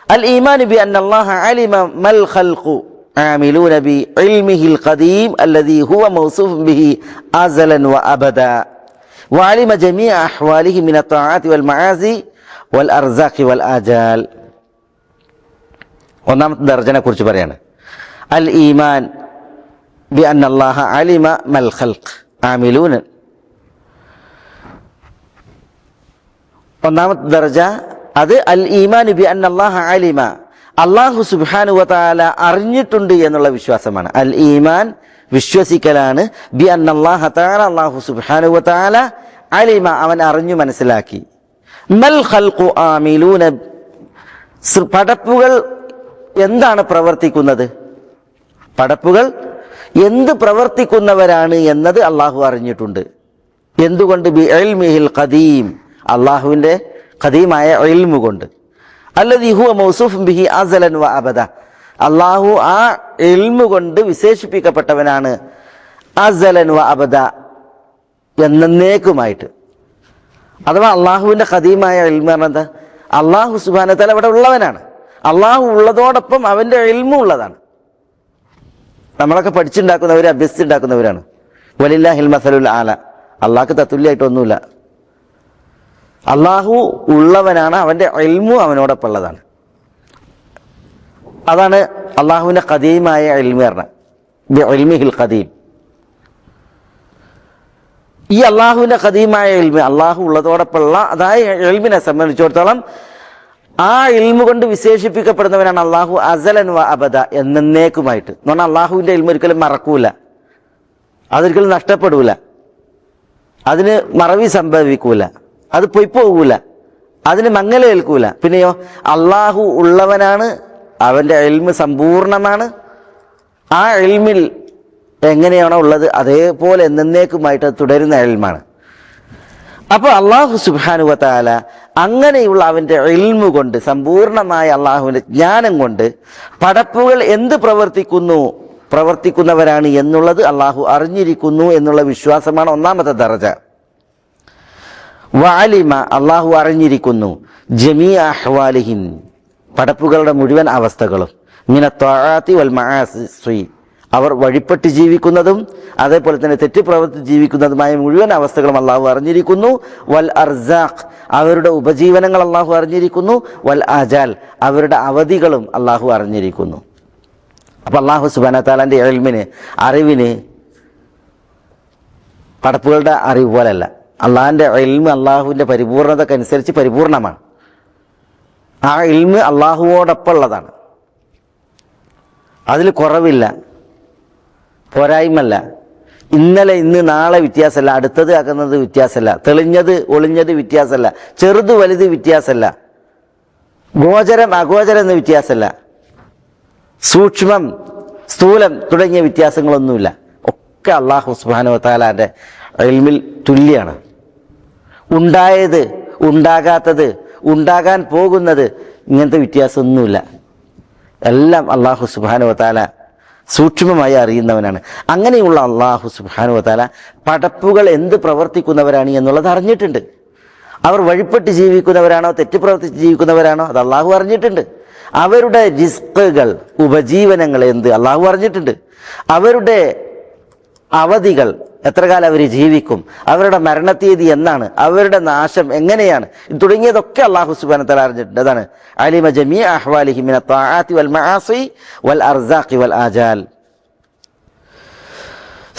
S1: അൽ ഈമാൻ ബി അന്നല്ലാഹ അലിമ മൽ ഖൽഖു ആമിലൂന ബി ഇൽമിഹിൽ ഖദീം അല്ലദീ ഹുവ മൗസൂഫുൻ ബിഹി അസലൻ വ അബദാ വഅലിമ ജമീഅ അഹ്വാലിഹി മിന ത്വആത്തി വൽ മആസി വൽ അർസാഖി വൽ ആജാൽ. ഒന്നാമത്തെ ദർജനെ കുറിച്ച് പറയാണ്. അൽ ഈമാൻ ബി അന്നല്ലാഹ അലിമ മൽ ഖൽഖ് ആമിലൂന. ഒന്നാമത്തെ ദർജ അത് അൽ ഈമാൻ ബി അന്നല്ലാഹ അലിമ, അല്ലാഹു സുബ്ഹാനഹു വ തആല അറിഞ്ഞിട്ടുണ്ട് എന്നുള്ള വിശ്വാസമാണ്. അൽ ഈമാൻ വിശ്വസിക്കലാണ്. ബി അന്നല്ലാഹ തആല, അല്ലാഹു സുബ്ഹാനഹു വ തആല, അലിമ അവൻ അറിഞ്ഞു മനസ്സിലാക്കി. മൽ ഖൽഖു ആമിലൂന, പടപ്പുകൾ എന്താണ് പ്രവർത്തിക്കുന്നത്, പടപ്പുകൾ എന്ത് പ്രവർത്തിക്കുന്നവരാണ് എന്നത് അള്ളാഹു അറിഞ്ഞിട്ടുണ്ട്. എന്തുകൊണ്ട്? ബി ഇൽമിഹിൽ ഖദീം, അള്ളാഹുവിൻ്റെ ഖദീമായ ഇൽമു കൊണ്ട്. അല്ലദീ ഹുവ മൗസൂഫുൻ ബിഹി അസലൻ വ അബദ, അള്ളാഹു ആ ഇൽമു കൊണ്ട് വിശേഷിപ്പിക്കപ്പെട്ടവനാണ്. അസലൻ വ അബദ, എന്നേക്കുമായിട്ട്. അഥവാ അള്ളാഹുവിൻ്റെ ഖദീമായ ഇൽമു പറഞ്ഞാൽ എന്താ? അള്ളാഹു സുബ്ഹാനഹു വ തആല ഇവിടെ ഉള്ളവനാണ്. അള്ളാഹു ഉള്ളതോടൊപ്പം അവൻ്റെ ഇൽമു ഉള്ളതാണ്. നമ്മളൊക്കെ പഠിച്ചുണ്ടാക്കുന്നവർ, അഭ്യസിച്ചുണ്ടാക്കുന്നവരാണ്. വലില്ലാഹിൽ മസലുൽ ആല, അള്ളാഹ്ക്ക് തത്തുല്യമായിട്ടൊന്നുമില്ല. അള്ളാഹു ഉള്ളവനാണ്, അവൻ്റെ ഇൽമു അവനോടൊപ്പം ഉള്ളതാണ്. അതാണ് അള്ളാഹുവിൻ്റെ ഖദീമായ ഇൽമു പറഞ്ഞത്, ബി ഇൽമിഹിൽ ഖദീം. ഈ അള്ളാഹുവിൻ്റെ ഖദീമായ ഇൽമു, അള്ളാഹു ഉള്ളതോടൊപ്പമുള്ള അതായത് ഇൽമിനെ സംബന്ധിച്ചിടത്തോളം ആ ഇൽമു കൊണ്ട് വിശേഷിപ്പിക്കപ്പെടുന്നവനാണ് അള്ളാഹു അസലൻ വ അബദ, എന്നേക്കുമായിട്ട്. എന്ന് പറഞ്ഞാൽ അള്ളാഹുവിൻ്റെ ഇൽമു ഒരിക്കലും മറക്കൂല, അതൊരിക്കലും നഷ്ടപ്പെടൂല, അതിന് മറവി സംഭവിക്കൂല, അത് പൊയ്പോകൂല, അതിന് മങ്ങലേൽക്കൂല. പിന്നെയോ അള്ളാഹു ഉള്ളവനാണ്, അവൻ്റെ ഇൽമു സമ്പൂർണമാണ്. ആ ഇൽമിൽ എങ്ങനെയാണോ ഉള്ളത് അതേപോലെ എന്നേക്കുമായിട്ട് തുടരുന്ന ഇൽമാണ്. അപ്പോൾ അള്ളാഹു സുബ്ഹാനഹു വ തആല അങ്ങനെയുള്ള അവൻ്റെ ഇൽമു കൊണ്ട്, സമ്പൂർണമായ അള്ളാഹുവിൻ്റെ ജ്ഞാനം കൊണ്ട് പടപ്പുകൾ എന്ത് പ്രവർത്തിക്കുന്നവരാണ് എന്നുള്ളത് അള്ളാഹു അറിഞ്ഞിരിക്കുന്നു എന്നുള്ള വിശ്വാസമാണ് ഒന്നാമത്തെ ദറജ. വഅലിമ, അള്ളാഹു അറിഞ്ഞിരിക്കുന്നു. ജമീഅ അഹ്വാലിഹിം, പടപ്പുകളുടെ മുഴുവൻ അവസ്ഥകളും. മിന ത്വആത്തി വൽ മആസി, അവർ വഴിപ്പെട്ട് ജീവിക്കുന്നതും അതേപോലെ തന്നെ തെറ്റ് പ്രവർത്തിച്ച് ജീവിക്കുന്നതുമായ മുഴുവൻ അവസ്ഥകളും അള്ളാഹു അറിഞ്ഞിരിക്കുന്നു. വൽ അർസാഖ്, അവരുടെ ഉപജീവനങ്ങൾ അള്ളാഹു അറിഞ്ഞിരിക്കുന്നു. വൽ ആജാൽ, അവരുടെ അവധികളും അള്ളാഹു അറിഞ്ഞിരിക്കുന്നു. അപ്പം അള്ളാഹു സുബ്ഹാനഹു വ തആലയുടെ ഇൽമിന്, അറിവിന് പടപ്പുകളുടെ അറിവ് പോലല്ല. അള്ളാഹിൻ്റെ ഇൽമ് അള്ളാഹുവിൻ്റെ പരിപൂർണതക്കനുസരിച്ച് പരിപൂർണമാണ്. ആ ഇൽമ് അള്ളാഹുവോടൊപ്പം ഉള്ളതാണ്, അതിൽ കുറവില്ല, പോരായ്മല്ല. ഇന്നലെ ഇന്ന് നാളെ വ്യത്യാസമല്ല, അടുത്തത് ആക്കുന്നത് വ്യത്യാസമല്ല, തെളിഞ്ഞത് ഒളിഞ്ഞത് വ്യത്യാസമല്ല, ചെറുത് വലുത് വ്യത്യാസമല്ല, ഗോചരം അഗോചരം എന്ന വ്യത്യാസമല്ല, സൂക്ഷ്മം സ്ഥൂലം തുടങ്ങിയ വ്യത്യാസങ്ങളൊന്നുമില്ല. ഒക്കെ അല്ലാഹു സുബ്ഹാനഹു വ തആലയുടെ ഇൽമിൽ തുല്യാണ്. ഉണ്ടായത്, ഉണ്ടാകാത്തത്, ഉണ്ടാകാൻ പോകുന്നത്, ഇങ്ങനത്തെ വ്യത്യാസമൊന്നുമില്ല. എല്ലാം അല്ലാഹു സുബ്ഹാനഹു വ തആല സൂക്ഷ്മമായി അറിയുന്നവനാണ്. അങ്ങനെയുള്ള അള്ളാഹു സുബ്ഹാനഹു വ തആല പടപ്പുകൾ എന്ത് പ്രവർത്തിക്കുന്നവരാണ് എന്നുള്ളത് അറിഞ്ഞിട്ടുണ്ട്. അവർ വഴിപ്പെട്ട് ജീവിക്കുന്നവരാണോ തെറ്റ് പ്രവർത്തിച്ച് ജീവിക്കുന്നവരാണോ അത് അള്ളാഹു അറിഞ്ഞിട്ടുണ്ട്. അവരുടെ റിസ്കുകൾ, ഉപജീവനങ്ങൾ എന്ത് അള്ളാഹു അറിഞ്ഞിട്ടുണ്ട്. അവരുടെ അവധികൾ, എത്ര കാലം അവർ ജീവിക്കും, അവരുടെ മരണത്തീയതി എന്നാണ്, അവരുടെ നാശം എങ്ങനെയാണ്, തുടങ്ങിയതൊക്കെ അള്ളാഹു സുബ്ഹാനഹു വ തആല അറിഞ്ഞിട്ടുണ്ട്. അതാണ് അലിമ ജമീഅ അഹ്വാലിഹി മിന ത്വാആത്തി വൽ മആസി വൽ അർസാഖി വൽ ആജാൽ.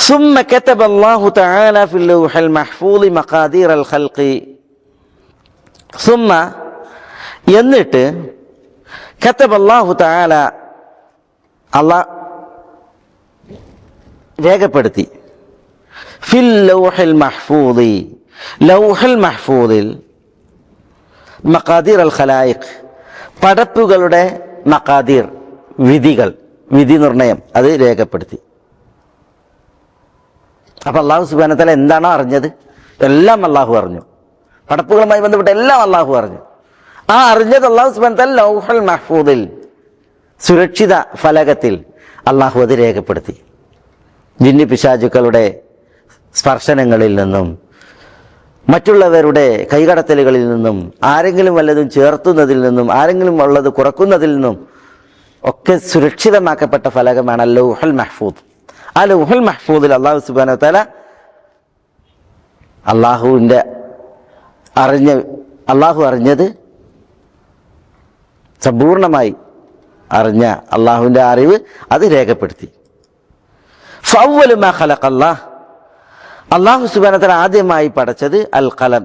S1: ثم كتب الله تعالى في اللوح المحفوظ مقادير الخلق. ثم എന്നിട്ട് كتب الله تعالى അല്ലാഹ് രേഖപ്പെടുത്തി ഫിൽ ലൗഹിൽ മഹ്ഫൂദി, ലൗഹുൽ മഹ്ഫൂദിൽ മഖാദീർ അൽ ഖലായിഖ്, പടപ്പുകളുടെ മഖാദീർ, വിധികൾ, വിധി നിർണയം അത് രേഖപ്പെടുത്തി. അപ്പൊ അള്ളാഹു സുബ്ഹാനഹു വ തആല എന്താണോ അറിഞ്ഞത് എല്ലാം അള്ളാഹു അറിഞ്ഞു. പടപ്പുകളുമായി ബന്ധപ്പെട്ട എല്ലാം അള്ളാഹു അറിഞ്ഞു. ആ അറിഞ്ഞത് അള്ളാഹു സുബ്ഹാനഹു വ തആല ലൗഹുൽ മഹ്ഫൂദിൽ, സുരക്ഷിത ഫലകത്തിൽ അള്ളാഹു അത് രേഖപ്പെടുത്തി. ജിന്നി പിശാചുക്കളുടെ സ്പർശനങ്ങളിൽ നിന്നും മറ്റുള്ളവരുടെ കൈകടത്തലുകളിൽ നിന്നും ആരെങ്കിലും വല്ലതും ചേർത്തുന്നതിൽ നിന്നും ആരെങ്കിലും ഉള്ളത് കുറക്കുന്നതിൽ നിന്നും ഒക്കെ സുരക്ഷിതമാക്കപ്പെട്ട ഫലകമാണ് ലൗഹുൽ മഹ്ഫൂദ്. ആ ലൗഹുൽ മഹ്ഫൂദിൽ അള്ളാഹു സുബ്ഹാനഹു വ തആല അള്ളാഹു അറിഞ്ഞത് സമ്പൂർണമായി അറിഞ്ഞ അള്ളാഹുവിൻ്റെ അറിവ് അത് രേഖപ്പെടുത്തി. ഫഅവ്വലു മാ ഖലഖല്ലാഹ്, അള്ളാഹു സുബ്ഹാനഹു വ തആല ആദ്യമായി പടച്ചത് അൽ ഖലം,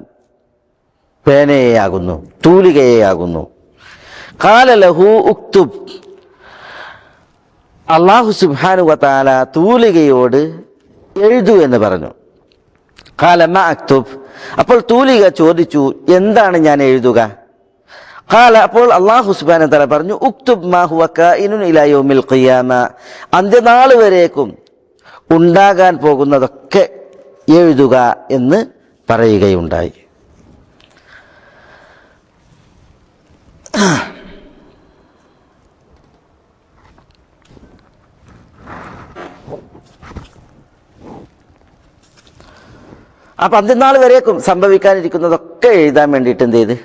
S1: പേനയെയാകുന്നു, തൂലികയെയാകുന്നു. ഖാല ലഹു ഉക്തുബ്, അള്ളാഹു സുബ്ഹാനഹു വ തആല തൂലികയോട് എഴുതൂ എന്ന് പറഞ്ഞു. ഖാല മാ അക്തുബ്, അപ്പോൾ തൂലിക ചോദിച്ചു എന്താണ് ഞാൻ എഴുതുക? ഖാല, അപ്പോൾ അള്ളാഹു സുബ്ഹാനഹു വ തആല പറഞ്ഞു ഉക്തുബ് മാ ഹുവ കായിനുൻ ഇലാ യൗമിൽ ഖിയാമ, അന്ത്യനാൾ വരേക്കും ഉണ്ടാകാൻ പോകുന്നതൊക്കെ എഴുതുക എന്ന് പറയുകയുണ്ടായി. അപ്പൊ അന്ത്യനാൾ വരേക്കും സംഭവിക്കാനിരിക്കുന്നതൊക്കെ എഴുതാൻ വേണ്ടിയിട്ട് എന്ത് ചെയ്ത്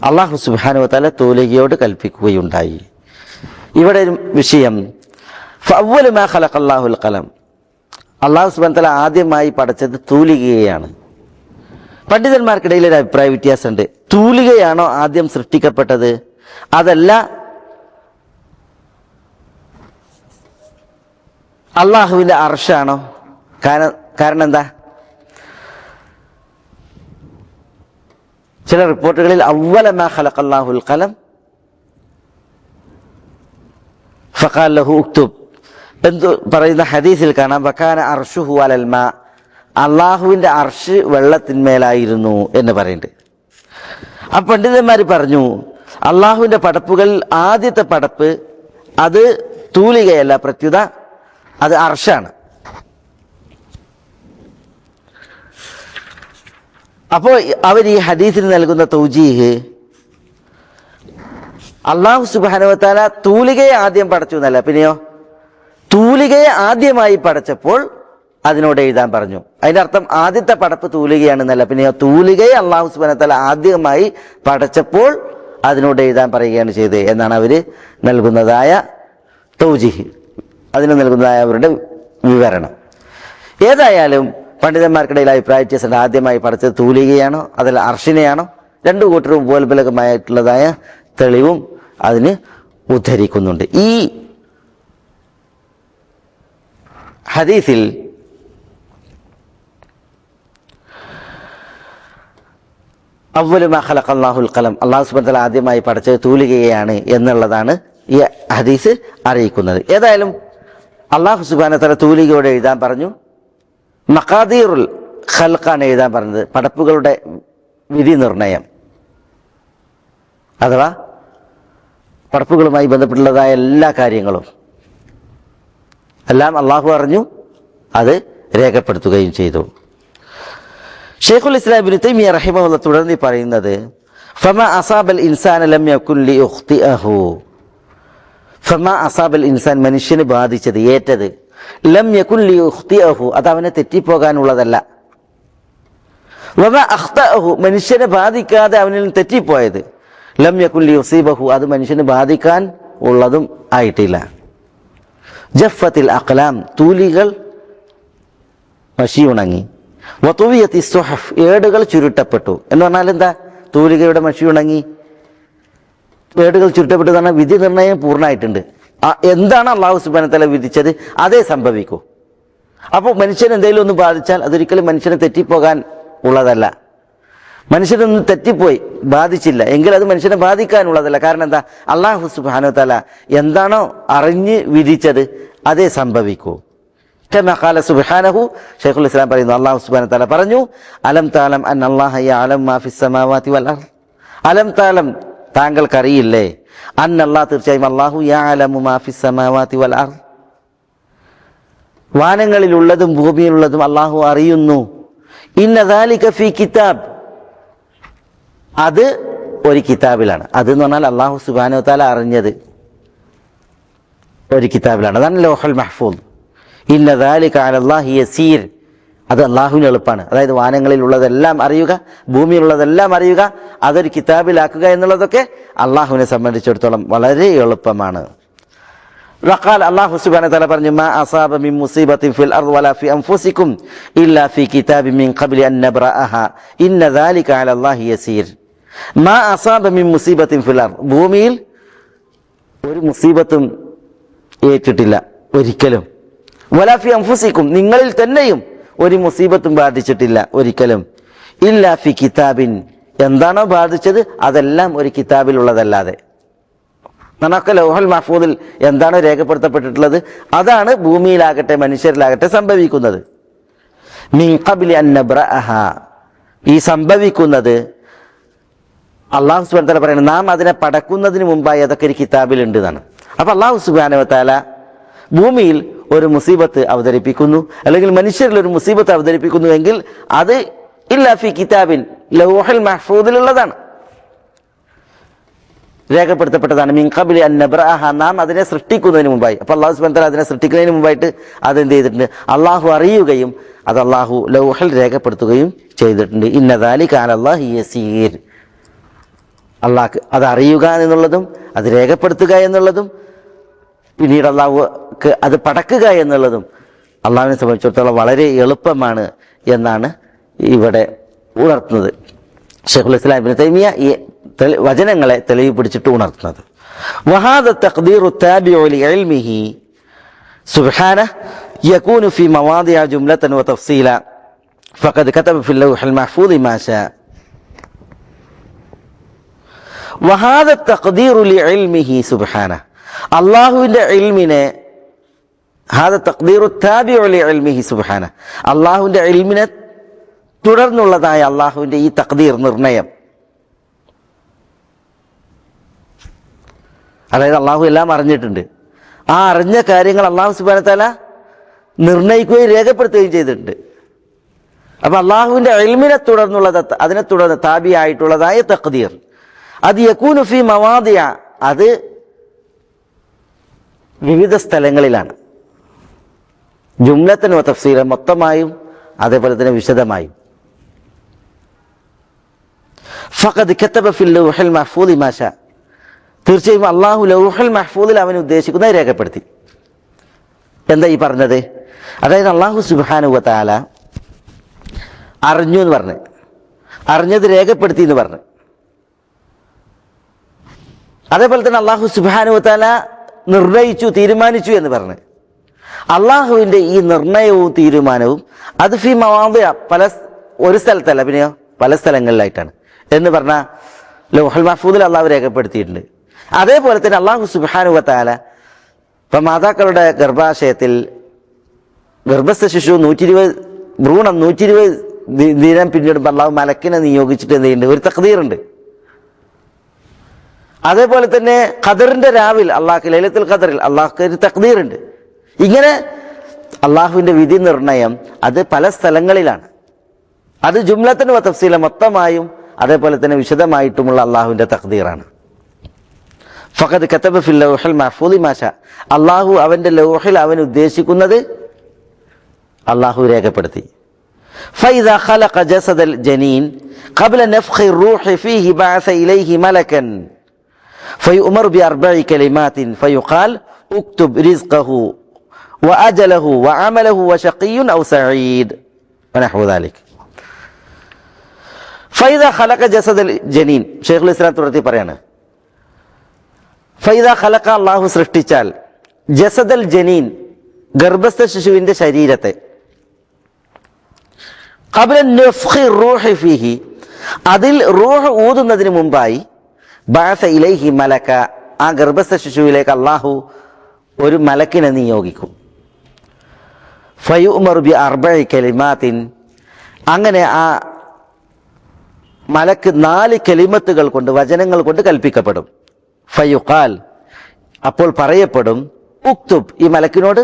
S1: അള്ളാഹു സുബ്ഹാനഹു വ തആല തൂലികയോട് കൽപ്പിക്കുകയുണ്ടായി. ഇവിടെ ഒരു വിഷയം, ഫഅവ്വലു മാ ഖലഖല്ലാഹുൽ ഖലം, അള്ളാഹു സുബ്ഹാനഹു വ തആല ആദ്യമായി പടച്ചത് തൂലികയെയാണ്. പണ്ഡിതന്മാർക്കിടയിൽ ഒരു അഭിപ്രായ വ്യത്യാസമുണ്ട്. തൂലികയാണോ ആദ്യം സൃഷ്ടിക്കപ്പെട്ടത്, അതല്ല അള്ളാഹുവിൻ്റെ അർശാണോ? കാരണം എന്താ? ചില റിപ്പോർട്ടുകളിൽ അവ്വല മാ ഖലഖല്ലാഹുൽ ഖലം ഫഖാല ലഹു ഉക്തുബ് എന്ന് പറയുന്ന ഹദീസിൽ കാണാം വകാന അർശുഹു അലൽ മാ, അള്ളാഹുവിൻ്റെ അർശ് വെള്ളത്തിന്മേലായിരുന്നു എന്ന് പറയുന്നുണ്ട്. ആ പണ്ഡിതന്മാർ പറഞ്ഞു അള്ളാഹുവിൻ്റെ പടപ്പുകൾ ആദ്യത്തെ പടപ്പ് അത് തൂലികയല്ല, പ്രത്യുത അത് അർശാണ്. അപ്പോൾ അവർ ഈ ഹദീസിന് നൽകുന്ന തൗജീഹ്, അള്ളാഹു സുബ്ഹാനഹു വ തആല തൂലികയെ ആദ്യം പടച്ചു എന്നല്ല, പിന്നെയോ തൂലികയെ ആദ്യമായി പടച്ചപ്പോൾ അതിനോട് എഴുതാൻ പറഞ്ഞു. അതിൻ്റെ അർത്ഥം ആദ്യത്തെ പടപ്പ് തൂലികയാണെന്നല്ല, പിന്നെയോ തൂലികയെ അള്ളാഹു സുബ്ഹാനഹു വ തആല ആദ്യമായി പടച്ചപ്പോൾ അതിനോട് എഴുതാൻ പറയുകയാണ് ചെയ്തത് എന്നാണ് അവർ നൽകുന്നതായ തൗജീഹ്, അതിന് നൽകുന്നതായ അവരുടെ വിവരണം. ഏതായാലും പണ്ഡിതന്മാർക്കിടയിൽ അഭിപ്രായ വ്യത്യാസം, ആദ്യമായി പഠിച്ചത് തൂലികയാണോ അതല്ല അർഷിനെയാണോ? രണ്ടു കൂട്ടരും ഉപോത്ബലകമായിട്ടുള്ളതായ തെളിവും അതിന് ഉദ്ധരിക്കുന്നുണ്ട്. ഈ ഹദീസിൽ അവ്വലു മാ ഖലഖല്ലാഹുൽ ഖലം, അല്ലാഹു സുബ്ഹാനഹു വ തആല ആദ്യമായി പഠിച്ചത് തൂലികയാണ് എന്നുള്ളതാണ് ഈ ഹദീസ് അറിയിക്കുന്നത്. ഏതായാലും അല്ലാഹു സുബ്ഹാനഹു വ തആല തൂലികയോട് എഴുതാൻ പറഞ്ഞു. മഖാദീറുൽ ഖൽഖാണ് എഴുതാൻ പറഞ്ഞത്, പടപ്പുകളുടെ വിധി നിർണയം, അഥവാ പടപ്പുകളുമായി ബന്ധപ്പെട്ടുള്ളതായ എല്ലാ കാര്യങ്ങളും എല്ലാം അള്ളാഹു അറിഞ്ഞു, അത് രേഖപ്പെടുത്തുകയും ചെയ്തു. ഷെയ്ഖുൽ ഇസ്ലാം ഇബ്നു തൈമിയ്യ റഹിമഹുല്ലാഹ് തുടർന്ന് പറയുന്നത് ഫമാ അസാബൽ ഇൻസാന ലം യകുൻ ലിയുഖ്തിഅഹു ഫമാ അസാബൽ ഇൻസാൻ മനുഷ്യന് ബാധിച്ചത് ഏറ്റത് ലം യകുൻ ലിയുഖ്തിഅഹു അത് അവനെ തെറ്റിപ്പോകാനുള്ളതല്ല. വമാ അഖ്തഅഹു മനുഷ്യനെ ബാധിക്കാതെ അവനിൽ തെറ്റിപ്പോയത് ലം യകുൻ ലിയുസീബഹു അത് മനുഷ്യന് ബാധിക്കാൻ ഉള്ളതും ആയിട്ടില്ല. ജഫത്തിൽ അഖ്ലാം തൂലികൾ മഷിയുണങ്ങി. വതുവിയത്തി സുഹഫ് ഏടുകൾ ചുരുട്ടപ്പെട്ടു എന്ന് പറഞ്ഞാൽ എന്താ? തൂലികയുടെ മഷിയുണങ്ങി, ഏടുകൾ ചുരുട്ടപ്പെട്ടു എന്ന് പറഞ്ഞാൽ വിധി നിർണയം പൂർണ്ണമായിട്ടുണ്ട്. എന്താണ് അള്ളാഹു സുബ്ഹാനഹു വ തആല വിധിച്ചത് അതേ സംഭവിക്കൂ. അപ്പോൾ മനുഷ്യൻ എന്തെങ്കിലും ഒന്ന് ബാധിച്ചാൽ അതൊരിക്കലും മനുഷ്യനെ തെറ്റിപ്പോകാൻ ഉള്ളതല്ല. മനുഷ്യനൊന്ന് തെറ്റിപ്പോയി ബാധിച്ചില്ല എങ്കിൽ അത് മനുഷ്യനെ ബാധിക്കാനുള്ളതല്ല. കാരണം എന്താ? അള്ളാഹു സുബ്ഹാനഹു വ തആല എന്താണോ അറിഞ്ഞ് വിധിച്ചത് അതേ സംഭവിക്കൂ. കമാ ഖാല സുബ്ഹാനഹു ശൈഖുൽ ഇസ്ലാം പറയുന്നു, അള്ളാഹു സുബ്ഹാനഹു വ തആല പറഞ്ഞു, അലം തഅലം അന്നല്ലാഹ യഅലം മാ ഫിസ് സമാവാതി വൽ അർദ്. അലം തഅലം താങ്കൾക്കറിയില്ലേ, അന്നല്ലാഹ് തീർച്ചയായും അള്ളാഹു യഅലമു മാ ഫിസ് സമാവാതി വൽ അർദ് വാനങ്ങളിലുള്ളതും ഭൂമിയിലുള്ളതും അള്ളാഹു അറിയുന്നു. ഇന്ന ദാലിക ഫീ കിതാബ് അത് ഒരു കിതാബിലാണ്. അത് എന്ന് പറഞ്ഞാൽ അള്ളാഹു സുബ്ഹാനഹു വ തആല അറിഞ്ഞത് ഒരു കിതാബിലാണ്. അതാണ് ലൗഹുൽ മഹ്ഫൂദ്. ഇന്ന ദാലിക അലല്ലാഹി യസീർ അത് അള്ളാഹുവിന് എളുപ്പമാണ്. അതായത് വാനങ്ങളിലുള്ളതെല്ലാം അറിയുക, ഭൂമിയിലുള്ളതെല്ലാം അറിയുക, അതൊരു കിതാബിലാക്കുക എന്നുള്ളതൊക്കെ അള്ളാഹുവിനെ സംബന്ധിച്ചിടത്തോളം വളരെ എളുപ്പമാണ്. വഖാൽ അല്ലാഹു സുബ്ഹാനഹു വ തആല പറഞ്ഞു, മാ അസാബ മിൻ മുസീബത്തിൻ ഫിൽ അർദ് വലാ ഫി അൻഫുസികും ഇല്ലാ ഫീ കിതാബിൻ മിൻ ഖബ്ലി അൻ നബ്റഅഹാ ഇന്ന ദാലിക അലല്ലാഹി യസീർ. മാ അസാബ മിൻ മുസീബത്തിൻ ഫിൽ അർദ് ഭൂമിയിൽ ഒരു മുസീബത്തും ഏറ്റിട്ടില്ല ഒരിക്കലും. വലാ ഫി അൻഫുസികും നിങ്ങളിൽ തന്നെയും ഒരു മുസീബത്തും ബാധിച്ചിട്ടില്ല ഒരിക്കലും. ഇല്ലാ ഫി കിതാബിൻ എന്താണോ ബാധിച്ചത് അതെല്ലാം ഒരു കിതാബിലുള്ളതല്ലാതെ. നമുക്ക് ലൗഹുൽ മഹ്ഫൂദിൽ എന്താണോ രേഖപ്പെടുത്തപ്പെട്ടിട്ടുള്ളത് അതാണ് ഭൂമിയിലാകട്ടെ മനുഷ്യരിലാകട്ടെ സംഭവിക്കുന്നത്. മിൻ ഖബ്ലി അൻ നബ്റഅഹാ ഈ സംഭവിക്കുന്നത് അല്ലാഹു സുബ്ഹാനഹു വ തആല പറയുന്നത് നാം അതിനെ പടക്കുന്നതിന് മുമ്പായി അതൊക്കെ ഒരു കിതാബിലുണ്ട് എന്നാണ്. അപ്പൊ അല്ലാഹു സുബ്ഹാനഹു വ തആല ഭൂമിയിൽ ഒരു മുസീബത്ത് അവതരിപ്പിക്കുന്നു അല്ലെങ്കിൽ മനുഷ്യരിൽ ഒരു മുസീബത്ത് അവതരിപ്പിക്കുന്നു എങ്കിൽ അത് ഇല്ലാ ഫി കിതാബിൻ ലൗഹുൽ മഹ്ഫൂദിലുള്ളതാണ്, രേഖപ്പെടുത്തപ്പെട്ടതാണ്. മിൻ ഖബ്ലി അൻ നബ്റഅഹാ നാം അതിനെ സൃഷ്ടിക്കുന്നതിന് മുമ്പായി. അപ്പോൾ അല്ലാഹു സുബ്ഹാനഹു വ തആല അതിനെ സൃഷ്ടിക്കുന്നതിന് മുമ്പായിട്ട് അതെന്ത് ചെയ്തിട്ടുണ്ട്? അള്ളാഹു അറിയുകയും അത് അള്ളാഹു ലൗഹിൽ രേഖപ്പെടുത്തുകയും ചെയ്തിട്ടുണ്ട്. ഇന്ന ദാലിക അലല്ലാഹി യസീർ അള്ളാഹ് അത് അറിയുക എന്നുള്ളതും അത് രേഖപ്പെടുത്തുക എന്നുള്ളതും പിന്നീട് അള്ളാഹുക്ക് അത് പടക്കുക എന്നുള്ളതും അള്ളാഹുവിനെ സംബന്ധിച്ചിടത്തോളം വളരെ എളുപ്പമാണ് എന്നാണ് ഇവിടെ ഉണർത്തുന്നത്. ശൈഖുൽ ഇസ്ലാം ഇബ്നു തൈമിയ ഈ വചനങ്ങളെ തെളിവ് പിടിച്ചിട്ട് ഉണർത്തുന്നത്. വഹാദ തഖ്ദീറു താബിഉ ലിഇൽമിഹി സുബ്ഹാനഹു യകൂനു ഫീ മവാദിഅ ജുംലതൻ വതഫ്സീല ഫഖദ് കതബ ഫിൽ ലൗഹിൽ മഹ്ഫൂദ് മാ ശാ. വഹാദ തഖ്ദീറു ലിഇൽമിഹി സുബ്ഹാനഹു അല്ലാഹുവിന്റെ ഇൽമിനെ ഹാദ തഖ്ദീറു താബിഉ ലിഇൽമിഹി സുബ്ഹാനഹു അല്ലാഹുവിന്റെ ഇൽമിനെ തുടർന്നുള്ളതായ അല്ലാഹുവിന്റെ ഈ തഖ്ദീർ നിർണയം, അതായത് അള്ളാഹു എല്ലാം അറിഞ്ഞിട്ടുണ്ട്. ആ അറിഞ്ഞ കാര്യങ്ങൾ അള്ളാഹു സുബ്ഹാനഹു വ തആല നിർണയിക്കുകയും രേഖപ്പെടുത്തുകയും ചെയ്തിട്ടുണ്ട്. അപ്പൊ അള്ളാഹുവിന്റെ ഇൽമിനെ തുടർന്നുള്ളത് അതിനെ തുടർന്ന് താബിയായിട്ടുള്ളതായ തഖ്ദീർ അത് യകൂനു ഫീ മവാദിഅ അത് വിവിധ സ്ഥലങ്ങളിലാണ്. ജുംലത്തൻ വ തഫ്സീല മൊത്തമായും അതേപോലെ തന്നെ വിശദമായും. ഫഖദ് കതബ ഫിൽ ലൗഹിൽ മഹ്ഫൂദ് മാ ശാ തീർച്ചയായും അള്ളാഹു ലൗഹുൽ മഹ്ഫൂദിൽ അവൻ ഉദ്ദേശിക്കുന്നത് രേഖപ്പെടുത്തി. എന്താ ഈ പറഞ്ഞത്? അതായത് അള്ളാഹു സുബ്ഹാനഹു വ തആല അറിഞ്ഞു എന്ന് പറഞ്ഞ്, അറിഞ്ഞത് രേഖപ്പെടുത്തി എന്ന് പറഞ്ഞ്, അതേപോലെ തന്നെ അള്ളാഹു സുബ്ഹാനഹു വ തആല നിർണയിച്ചു തീരുമാനിച്ചു എന്ന് പറഞ്ഞ്, അള്ളാഹുവിന്റെ ഈ നിർണയവും തീരുമാനവും അത് ഫീ മവാദിഅ ഒരു സ്ഥലത്തല്ല പിന്നെയോ പല സ്ഥലങ്ങളിലായിട്ടാണ് എന്ന് പറഞ്ഞാൽ ലൗഹുൽ മഹ്ഫൂദിൽ അള്ളാഹു രേഖപ്പെടുത്തിയിട്ടുണ്ട്. അതേപോലെ തന്നെ അള്ളാഹു സുബ്ഹാനഹു വ തആല ഇപ്പം മാതാക്കളുടെ ഗർഭാശയത്തിൽ ഗർഭസ്ഥ ശിശു 120 ഭ്രൂണം 120 ദിനം പിന്നിടുമ്പോൾ അള്ളാഹു മലക്കിനെ നിയോഗിച്ചിട്ട് എന്ത് ചെയ്യുന്നുണ്ട്? ഒരു തഖ്ദീറുണ്ട്. അതേപോലെ തന്നെ ഖദറിന്റെ രാവിൽ അള്ളാഹ് ലൈലത്തുൽ ഖദറിൽ അള്ളാഹ്ക്ക് ഒരു തഖ്ദീറുണ്ട്. ഇങ്ങനെ അള്ളാഹുവിന്റെ വിധി നിർണയം അത് പല സ്ഥലങ്ങളിലാണ്. അത് ജുംലത്തൻ വ തഫ്സീല മൊത്തമായും അതേപോലെ തന്നെ വിശദമായിട്ടുമുള്ള അള്ളാഹുവിന്റെ തഖ്ദീറാണ്. ഫഖദ് കതബ ഫിൽ ലൗഹിൽ മഹ്ഫൂദി മാ ഷാ. അല്ലാഹു അവന്റെ ലൗഹിൽ അവൻ ഉദ്ദേശിക്കുന്നത് അല്ലാഹു രേഖപ്പെടുത്തി. ഫൈദാ ഖലഖ ജസദൽ ജനീൻ ഖബ്ല നഫ്ഖി റൂഹി ഫീഹി ബഅസ ഇലൈഹി മലകൻ ഫയുഅമറു ബിഅർബഇ കലിമാത്തിൻ ഫയുഖാൽ ഉക്തുബ് റിസ്ഖഹു വഅജലഹു വഅമലഹു വശഖിയ്യുൻ ഔ സഈദ് വനഹു ദാലിക്. ഫൈദാ ഖലഖ ജസദൽ ജനീൻ, ശൈഖുൽ ഇസ്ലാം തുടർത്തി പറയാണ്, ഫൈദാ ഖലഖ അല്ലാഹു സൃഷ്ടിച്ചാൽ ജസദൽ ജനീൻ ഗർഭസ്ഥ ശിശുവിന്റെ ശരീരത്തെ ഖബ്ല നഫ്ഖി റൂഹി ഫീഹി അതിൽ റൂഹ് ഊതുന്നതിന് മുമ്പായി ബഅസ ഇലൈഹി മലക ആ ഗർഭസ്ഥ ശിശുവിലേക്ക് അല്ലാഹു ഒരു മലക്കിനെ നിയോഗിക്കും. ഫയുഅമറു ബിഅർബഇ കലിമാത്തിൻ അങ്ങനെ ആ മലക്ക് 4 കലിമത്തുകൾ കൊണ്ട് വചനങ്ങൾ കൊണ്ട് കൽപ്പിക്കപ്പെടും. ഫയുഖാൽ അപ്പോൾ പറയപ്പെടും ഉക്തുബ് ഈ മലക്കിനോട്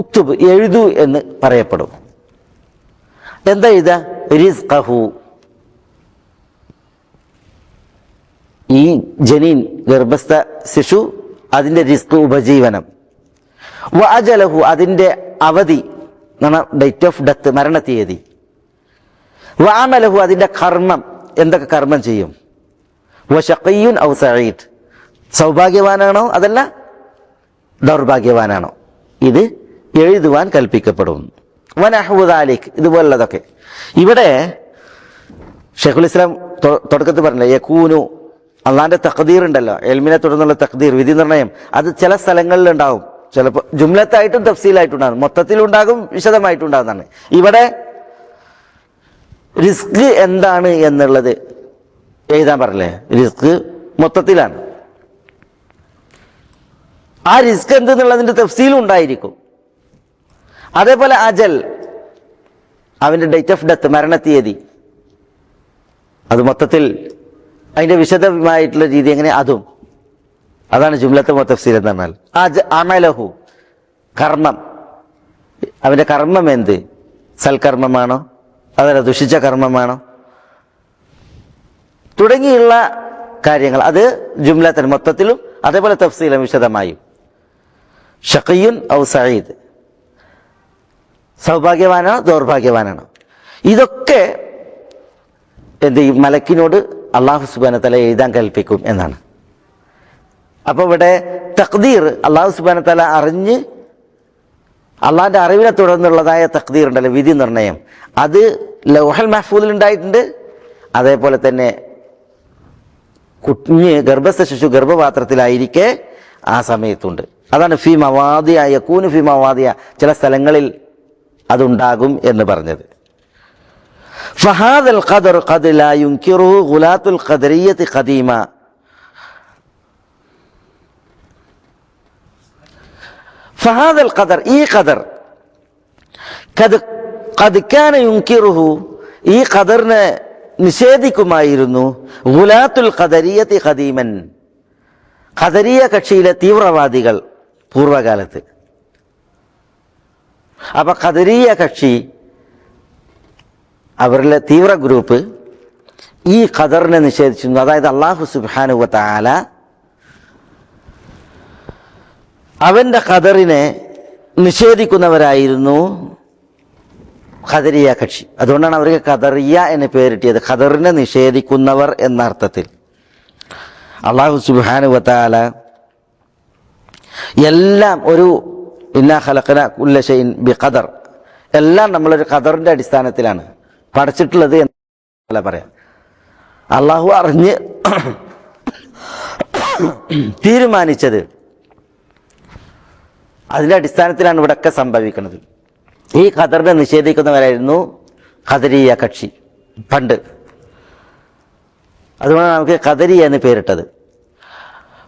S1: ഉക്തുബ് എഴുതൂ എന്ന് പറയപ്പെടും. എന്താ എഴുതാ? റിസ്ഖഹു ഈ ജനീൻ ഗർഭസ്ഥ ശിശു അതിന്റെ റിസ്ക് ഉപജീവനം, വഅജലഹു അതിന്റെ അവധി ഡേറ്റ് ഓഫ് ഡെത്ത് മരണതീയതി, വഅമലഹു അതിന്റെ കർമ്മം എന്തൊക്കെ കർമ്മം ചെയ്യും, വശഖിയ്യുൻ ഔ സഈദ് സൗഭാഗ്യവാനാണോ അതല്ല ദൗർഭാഗ്യവാനാണോ ഇത് എഴുതുവാൻ കൽപ്പിക്കപ്പെടും. വനഹു ദാലിക് ഇതുപോലുള്ളതൊക്കെ. ഇവിടെ ശൈഖുൽ ഇസ്ലാം തുടക്കത്തിൽ പറഞ്ഞില്ലേ യകൂനു അള്ളാന്റെ തഖ്ദീർ ഉണ്ടല്ലോ, എൽമിനെ തുടർന്നുള്ള തഖ്ദീർ വിധി നിർണയം, അത് ചില സ്ഥലങ്ങളിൽ ഉണ്ടാവും, ചിലപ്പോൾ ജുംലത്തായിട്ടും തഫ്സീലായിട്ടുണ്ടാകും, മൊത്തത്തിലുണ്ടാകും വിശദമായിട്ടുണ്ടാകുന്നതാണ്. ഇവിടെ റിസ്ക് എന്താണ് എന്നുള്ളത് എഴുതാൻ പറഞ്ഞില്ലേ, റിസ്ക് മൊത്തത്തിലാണ്. ആ റിസ്ക് എന്തെന്നുള്ളതിന്റെ തഫ്സീലും ഉണ്ടായിരിക്കും. അതേപോലെ അജൽ അവന്റെ ഡേറ്റ് ഓഫ് ഡെത്ത് മരണത്തീയതി അത് മൊത്തത്തിൽ അതിന്റെ വിശദമായിട്ടുള്ള രീതി എങ്ങനെ അതും അതാണ് ജുംലത്തെ തഫ്സീൽ എന്ന് പറഞ്ഞാൽ. അമലഹു കർമ്മം അവന്റെ കർമ്മം എന്ത്, സൽക്കർമ്മമാണോ അതല്ല ദുഷിച്ച കർമ്മമാണോ തുടങ്ങിയുള്ള കാര്യങ്ങൾ അത് ജുംലത്തിന് മൊത്തത്തിലും അതേപോലെ തഫ്സീലും വിശദമായും. ഷഖിയ്യുൻ ഔ സഈദ് സൗഭാഗ്യവാനാണോ ദൗർഭാഗ്യവാനാണോ ഇതൊക്കെ എന്ത് ചെയ്യും മലക്കിനോട് അല്ലാഹു സുബ്ഹാനഹു തആല എഴുതാൻ കൽപ്പിക്കും എന്നാണ്. അപ്പൊ ഇവിടെ തഖ്ദീർ അല്ലാഹു സുബ്ഹാനഹു തആല അറിഞ്ഞ് അള്ളാഹിന്റെ അറിവിനെ തുടർന്നുള്ളതായ തഖ്ദീർ ഉണ്ടല്ലോ, വിധി നിർണയം, അത് ലൗഹൽ മഹ്ഫൂദിൽ ഉണ്ടായിട്ടുണ്ട്. അതേപോലെ തന്നെ കുഞ്ഞ് ഗർഭസ്ഥ ശിശു ഗർഭപാത്രത്തിലായിരിക്കെ ആ സമയത്തുണ്ട്. അതാണ് ഫി മവാദിയ യകൂനു ഫി മവാദിയ ചില സ്ഥലങ്ങളിൽ അതുണ്ടാകും എന്ന് പറഞ്ഞത്. ഫഹാദൽ ഖദർ ഖദ് ലാ യുൻകിറുഹു ഗുലാത്തുൽ ഖദരിയ്യത്തി ഖദീമ. ഫഹാദൽ ഖദർ ഈ ഖദർ ഖദ് കാന യുൻകിറുഹു ഈ ഖദറിനെ നിഷേധിക്കുമായിരുന്നു ഗുലാത്തുൽ ഖദരിയ്യത്തി ഖദീമൻ ഖദരിയ കക്ഷിയിലെ തീവ്രവാദികൾ പൂർവകാലത്ത്. അപ്പൊ ഖദരിയ കക്ഷി അവരിലെ തീവ്ര ഗ്രൂപ്പ് ഈ ഖദറിനെ നിഷേധിച്ചിരുന്നു. അതായത് അല്ലാഹു സുബ്ഹാനഹു വ തആല അവന്റെ ഖദറിനെ നിഷേധിക്കുന്നവരായിരുന്നു ഖദരിയ കക്ഷി. അതുകൊണ്ടാണ് അവർക്ക് ഖദറിയ എന്ന് പേരിട്ടിയത്, ഖദറിനെ നിഷേധിക്കുന്നവർ എന്ന അർത്ഥത്തിൽ. അല്ലാഹു സുബ്ഹാനഹു വ തആല എല്ലാം ഒരു ഇന്നാ ഖലഖനാ കുല്ല ശൈഇൻ ബിഖദർ എല്ലാം നമ്മളൊരു ഖദറിന്റെ അടിസ്ഥാനത്തിലാണ് പഠിച്ചിട്ടുള്ളത് എന്നല്ല പറയാം. അള്ളാഹു അറിഞ്ഞ് തീരുമാനിച്ചത് അതിന്റെ അടിസ്ഥാനത്തിലാണ് ഇവിടെയൊക്കെ സംഭവിക്കുന്നത്. ഈ ഖദറിനെ നിഷേധിക്കുന്നവരായിരുന്നു ഖദരിയ കക്ഷി പണ്ട്. അതുകൊണ്ടാണ് നമുക്ക് ഖദരിയ എന്ന് പേരിട്ടത്.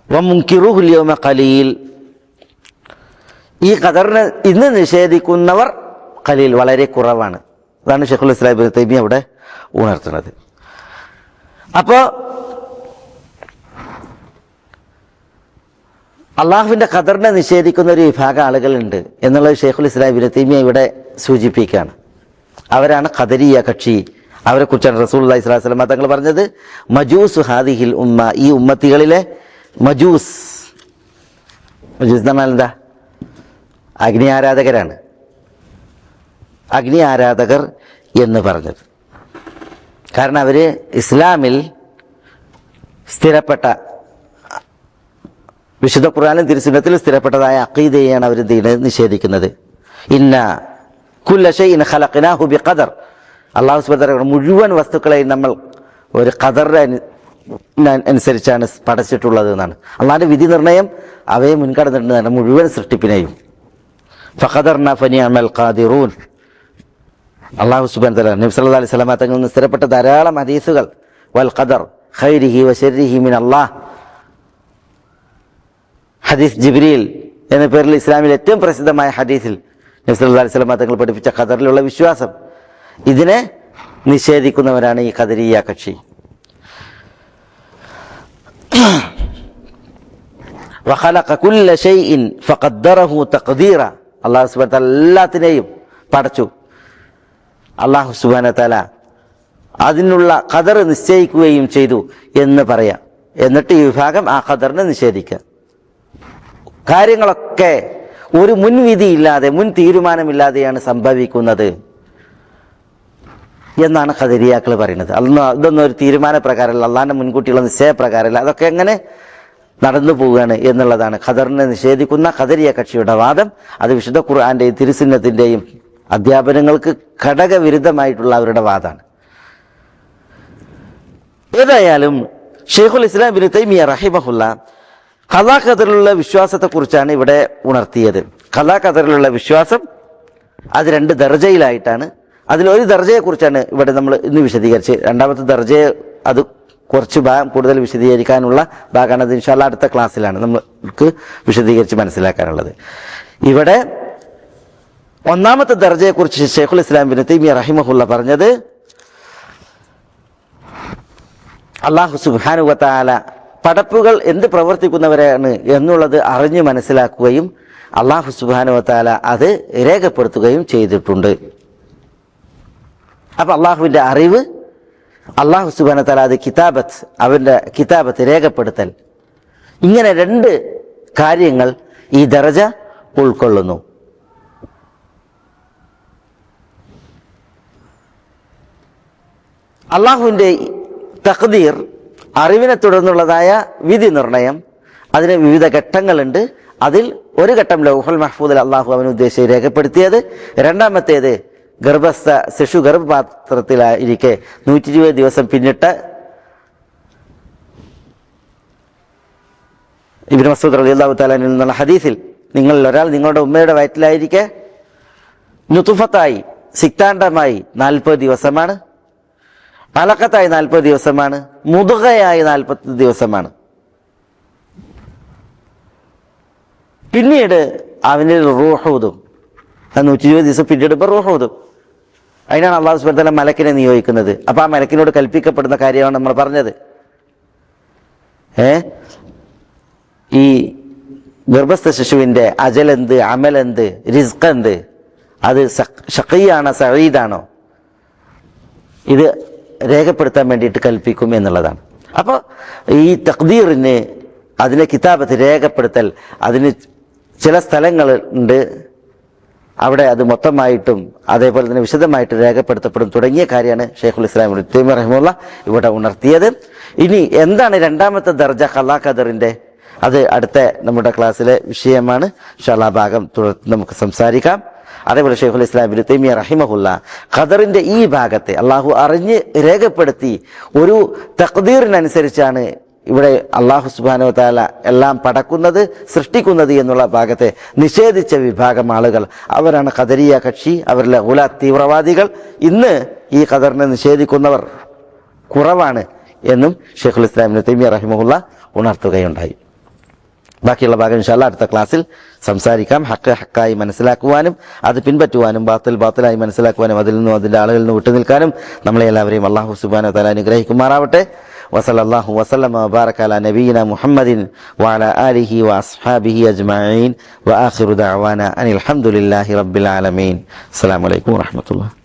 S1: വമുൻകിറുഹുൽ യൗമ ഖലീൽ ഈ ഖദറിനെ ഇന്ന് നിഷേധിക്കുന്നവർ ഖലീൽ വളരെ കുറവാണ്. അതാണ് ശൈഖുൽ ഇസ്ലാം ഇബ്നു തൈമിയ്യ അവിടെ ഉണർത്തുന്നത്. അപ്പോ അള്ളാഹുവിന്റെ ഖദറിനെ നിഷേധിക്കുന്ന ഒരു വിഭാഗം ആളുകളുണ്ട് എന്നുള്ളത് ശൈഖുൽ ഇസ്ലാം ഇബ്നു തൈമിയ്യ ഇവിടെ സൂചിപ്പിക്കുകയാണ്. അവരാണ് ഖദരിയ കക്ഷി. അവരെ കുറിച്ചാണ് റസൂലുള്ളാഹി സ്വല്ലല്ലാഹു അലൈഹി വസല്ലം തങ്ങൾ പറഞ്ഞത് മജൂസു ഹാദിഹിൽ ഉമ്മ ഈ ഉമ്മത്തികളിലെ മജൂസ് എന്ന് പറഞ്ഞാൽ എന്താ? അഗ്നി ആരാധകരാണ്. അഗ്നി ആരാധകർ എന്ന് പറഞ്ഞത് കാരണം അവർ ഇസ്ലാമിൽ സ്ഥിരപ്പെട്ട, വിശുദ്ധ ഖുർആനിലും തിരുസുന്നത്തിലും സ്ഥിരപ്പെട്ടതായ അഖീദയെയാണ് അവർ നിഷേധിക്കുന്നത്. ഇന്ന കുല്ല ഷൈഇൻ ഖലഖനാഹു ബിഖദർ. അല്ലാഹു സുബ്ഹാനഹു വ തആല മുഴുവൻ വസ്തുക്കളെയും നമ്മൾ ഒരു ഖദറിന് അനുസരിച്ചാണ് പഠിച്ചിട്ടുള്ളത് എന്നാണ്. അള്ളാഹിന്റെ വിധി നിർണയം അവയെ മുൻകടന്നിട്ടുണ്ടെന്നാണ് മുഴുവൻ സൃഷ്ടിപ്പിനെയും. ഫഖദർനാ ഫനിഅമൽ ഖാദിറൂൻ. അല്ലാഹു സുബ്ഹാനഹു വ തആല നബി സല്ലല്ലാഹു അലൈഹി വസല്ലം തങ്ങളിൽ നിന്ന് സ്ഥിരപ്പെട്ട ധാരാളം ഹദീസുകൾ വൽ ഖദർ ഖൈരിഹി വ ശർരിഹി മിൻ അല്ലാഹ്. ഹദീസ് ജിബ്രീൽ എന്ന പേരിൽ ഇസ്ലാമിൽ ഏറ്റവും പ്രസിദ്ധമായ ഹദീസിൽ നബി സല്ലല്ലാഹു അലൈഹി വസല്ലം തങ്ങൾ പഠിപ്പിച്ച ഖദറിലുള്ള വിശ്വാസം, ഇതിനെ നിഷേധിക്കുന്നവരാണ് ഈ ഖദരിയ കക്ഷി. വഖലഖ കുല്ല ഷൈഇൻ ഫഖദ്ദറഹു തഖ്ദീറ. അല്ലാഹു സുബ്ഹാനഹു വ തആല എല്ലാത്തിനെയും പടച്ചു. അല്ലാഹു സുബ്ഹാനഹു വ തആല അതിനുള്ള ഖദർ നിശ്ചയിക്കുകയും ചെയ്തു എന്ന് പറയാം. എന്നിട്ട് ഈ വിഭാഗം ആ ഖദറിനെ നിഷേധിക്കുക. കാര്യങ്ങളൊക്കെ ഒരു മുൻവിധിയില്ലാതെ, മുൻ തീരുമാനമില്ലാതെയാണ് സംഭവിക്കുന്നത് എന്നാണ് ഖദരിയാക്കൾ പറയുന്നത്. ഇതൊന്നും ഒരു തീരുമാന പ്രകാരമല്ല, അള്ളാഹിന്റെ മുൻകൂട്ടിയുള്ള നിശ്ചയപ്രകാരമല്ല, അതൊക്കെ എങ്ങനെ നടന്നു പോവുകയാണ് എന്നുള്ളതാണ് ഖദറിനെ നിഷേധിക്കുന്ന ഖദരിയ കക്ഷിയുടെ വാദം. അത് വിശുദ്ധ ഖുർആന്റെയും തിരുസുന്നത്തിന്റെയും അധ്യാപനങ്ങൾക്ക് ഘടകവിരുദ്ധമായിട്ടുള്ള അവരുടെ വാദമാണ്. ഏതായാലും ഷെയ്ഖുൽ ഇസ്ലാം ഇബ്നു തൈമിയ്യ റഹിമഹുല്ല ഖദാ ഖദറിലുള്ള വിശ്വാസത്തെക്കുറിച്ചാണ് ഇവിടെ ഉണർത്തിയത്. ഖദാ ഖദറിലുള്ള വിശ്വാസം അത് രണ്ട് ദർജയിലായിട്ടാണ്. അതിലൊരു ദർജയെക്കുറിച്ചാണ് ഇവിടെ നമ്മൾ ഇന്ന് വിശദീകരിച്ച്, രണ്ടാമത്തെ ദർജയെ അത് കുറച്ച് ഭാഗം കൂടുതൽ വിശദീകരിക്കാനുള്ള ഭാഗമാണ്. അത് ഇൻഷാ അല്ലാഹ് അടുത്ത ക്ലാസ്സിലാണ് നമുക്ക് വിശദീകരിച്ച് മനസ്സിലാക്കാനുള്ളത്. ഇവിടെ ഒന്നാമത്തെ ദർജയെക്കുറിച്ച് ഷെയ്ഖുൽ ഇസ്ലാം ഇബ്നു തൈമിയ്യ റഹിമഹുല്ല പറഞ്ഞത്, അല്ലാഹു സുബ്ഹാനഹു വ തആല പടപ്പുകൾ എന്ത് പ്രവർത്തിക്കുന്നവരാണ് എന്നുള്ളത് അറിഞ്ഞു മനസ്സിലാക്കുകയും അല്ലാഹു സുബ്ഹാനഹു വ തആല അത് രേഖപ്പെടുത്തുകയും ചെയ്തിട്ടുണ്ട്. അപ്പൊ അള്ളാഹുവിന്റെ അറിവ്, അല്ലാഹു സുബ്ഹാനഹു വ തആല അത് കിതാബത്ത്, അവന്റെ കിതാബത്ത് രേഖപ്പെടുത്തൽ, ഇങ്ങനെ രണ്ട് കാര്യങ്ങൾ ഈ ദർജ ഉൾക്കൊള്ളുന്നു. അള്ളാഹുവിന്റെ തഖ്ദീർ, അറിവിനെ തുടർന്നുള്ളതായ വിധി നിർണയം, അതിന് വിവിധ ഘട്ടങ്ങളുണ്ട്. അതിൽ ഒരു ഘട്ടം ലൗഹുൽ മഹ്ഫൂദിൽ അള്ളാഹു അവന് ഉദ്ദേശിച്ച് രേഖപ്പെടുത്തിയത്. രണ്ടാമത്തേത് ഗർഭസ്ഥ ശിശു ഗർഭപാത്രത്തിലായിരിക്കെ 120 ദിവസം പിന്നിട്ട് ഇബ്നു മസ്ഊദ് റളിയല്ലാഹു തആല അൻഹു എന്നുള്ള ഹദീസിൽ, നിങ്ങളിൽ ഒരാൾ നിങ്ങളുടെ ഉമ്മയുടെ വയറ്റിലായിരിക്കെ നുതുഫത്തായി, സിക്താണ്ഡമായി 40 ദിവസമാണ്, അലഖത്തായി 40 ദിവസമാണ്, മുദ്ഗയായി 40 ദിവസമാണ്. പിന്നീട് അവനിൽ റൂഹൂതും, 120 ദിവസം പിന്നീടുമ്പോൾ റൂഹൂതും. അതിനാണ് അല്ലാഹു സുബ്ഹാനഹു വ തആല മലക്കിനെ നിയോഗിക്കുന്നത്. അപ്പൊ ആ മലക്കിനോട് കൽപ്പിക്കപ്പെടുന്ന കാര്യമാണ് നമ്മൾ പറഞ്ഞത്. ഈ ഗർഭസ്ഥ ശിശുവിന്റെ അജലെന്ത്, അമലെന്ത്, റിസ്ക് എന്ത്, അത് ഷഖീയാണോ സഈദാണോ, ഇത് രേഖപ്പെടുത്താൻ വേണ്ടിയിട്ട് കൽപ്പിക്കും എന്നുള്ളതാണ്. അപ്പോൾ ഈ തഖ്ദീറിന്, അതിലെ കിതാബത്ത് രേഖപ്പെടുത്തൽ, അതിന് ചില സ്ഥലങ്ങളുണ്ട് അവിടെ അത് മൊത്തമായിട്ടും അതേപോലെ തന്നെ വിശദമായിട്ട് രേഖപ്പെടുത്തപ്പെടും തുടങ്ങിയ കാര്യമാണ് ഷെയ്ഖുൽ ഇസ്ലാം ഇബ്നു തൈമിയ്യ റഹിമഹുല്ലാഹ് ഇവിടെ ഉണർത്തിയത്. ഇനി എന്താണ് രണ്ടാമത്തെ ദർജ ഖദാ ഖദറിന്റെ, അത് അടുത്ത നമ്മുടെ ക്ലാസ്സിലെ വിഷയമാണ്. ഇൻഷാ അല്ലാഹ് ഭാഗം തുടർന്ന് നമുക്ക് സംസാരിക്കാം. അതേപോലെ ഷെയ്ഖുൽ ഇസ്ലാം ഇബ്നു തൈമിയ്യ റഹിമഹുല്ലാഹ് ഖദറിന്റെ ഈ ഭാഗത്തെ അള്ളാഹു അറിഞ്ഞ് രേഖപ്പെടുത്തി ഒരു തഖ്ദീറിനനുസരിച്ചാണ് ഇവിടെ അല്ലാഹു സുബ്ഹാനഹു വ തആല എല്ലാം പടക്കുന്നത്, സൃഷ്ടിക്കുന്നത് എന്നുള്ള ഭാഗത്തെ നിഷേധിച്ച വിഭാഗം ആളുകൾ, അവരാണ് ഖദരിയ കക്ഷി, അവരിലെ തീവ്രവാദികൾ. ഇന്ന് ഈ ഖദറിനെ നിഷേധിക്കുന്നവർ കുറവാണ് എന്നും ഷെയ്ഖുൽ ഇസ്ലാം ഇബ്നു തൈമിയ്യ റഹിമഹുല്ലാഹ് ഉണർത്തുകയുണ്ടായി. ബാക്കിയുള്ള ഭാഗം ഇൻഷാ അല്ലാഹ് അടുത്ത ക്ലാസ്സിൽ സംസാരിക്കാം. ഹക്ക് ഹക്കായി മനസ്സിലാക്കുവാനും അത് പിൻപറ്റുവാനും ബാത്തിൽ ബാത്തിലായി മനസ്സിലാക്കുവാനും അതിൽ നിന്നും അതിന്റെ ആളുകളിൽ നിന്ന് വിട്ടുനിൽക്കാനും നമ്മളെ എല്ലാവരെയും അല്ലാഹു സുബ്ഹാനഹു വ തആല അനുഗ്രഹിക്കുമാറാവട്ടെ. വസല്ലല്ലാഹു വസല്ലമ വബാറക അലാ നബിയിന മുഹമ്മദിൻ വഅലാ ആലിഹി വഅസ്ഹാബിഹി അജ്മഈൻ വആഖിറു ദഅവാന അനിൽ ഹംദുലില്ലാഹി റബ്ബിൽ ആലമീൻ. അസ്സലാമു അലൈക്കും വറഹ്മത്തുള്ളാഹി.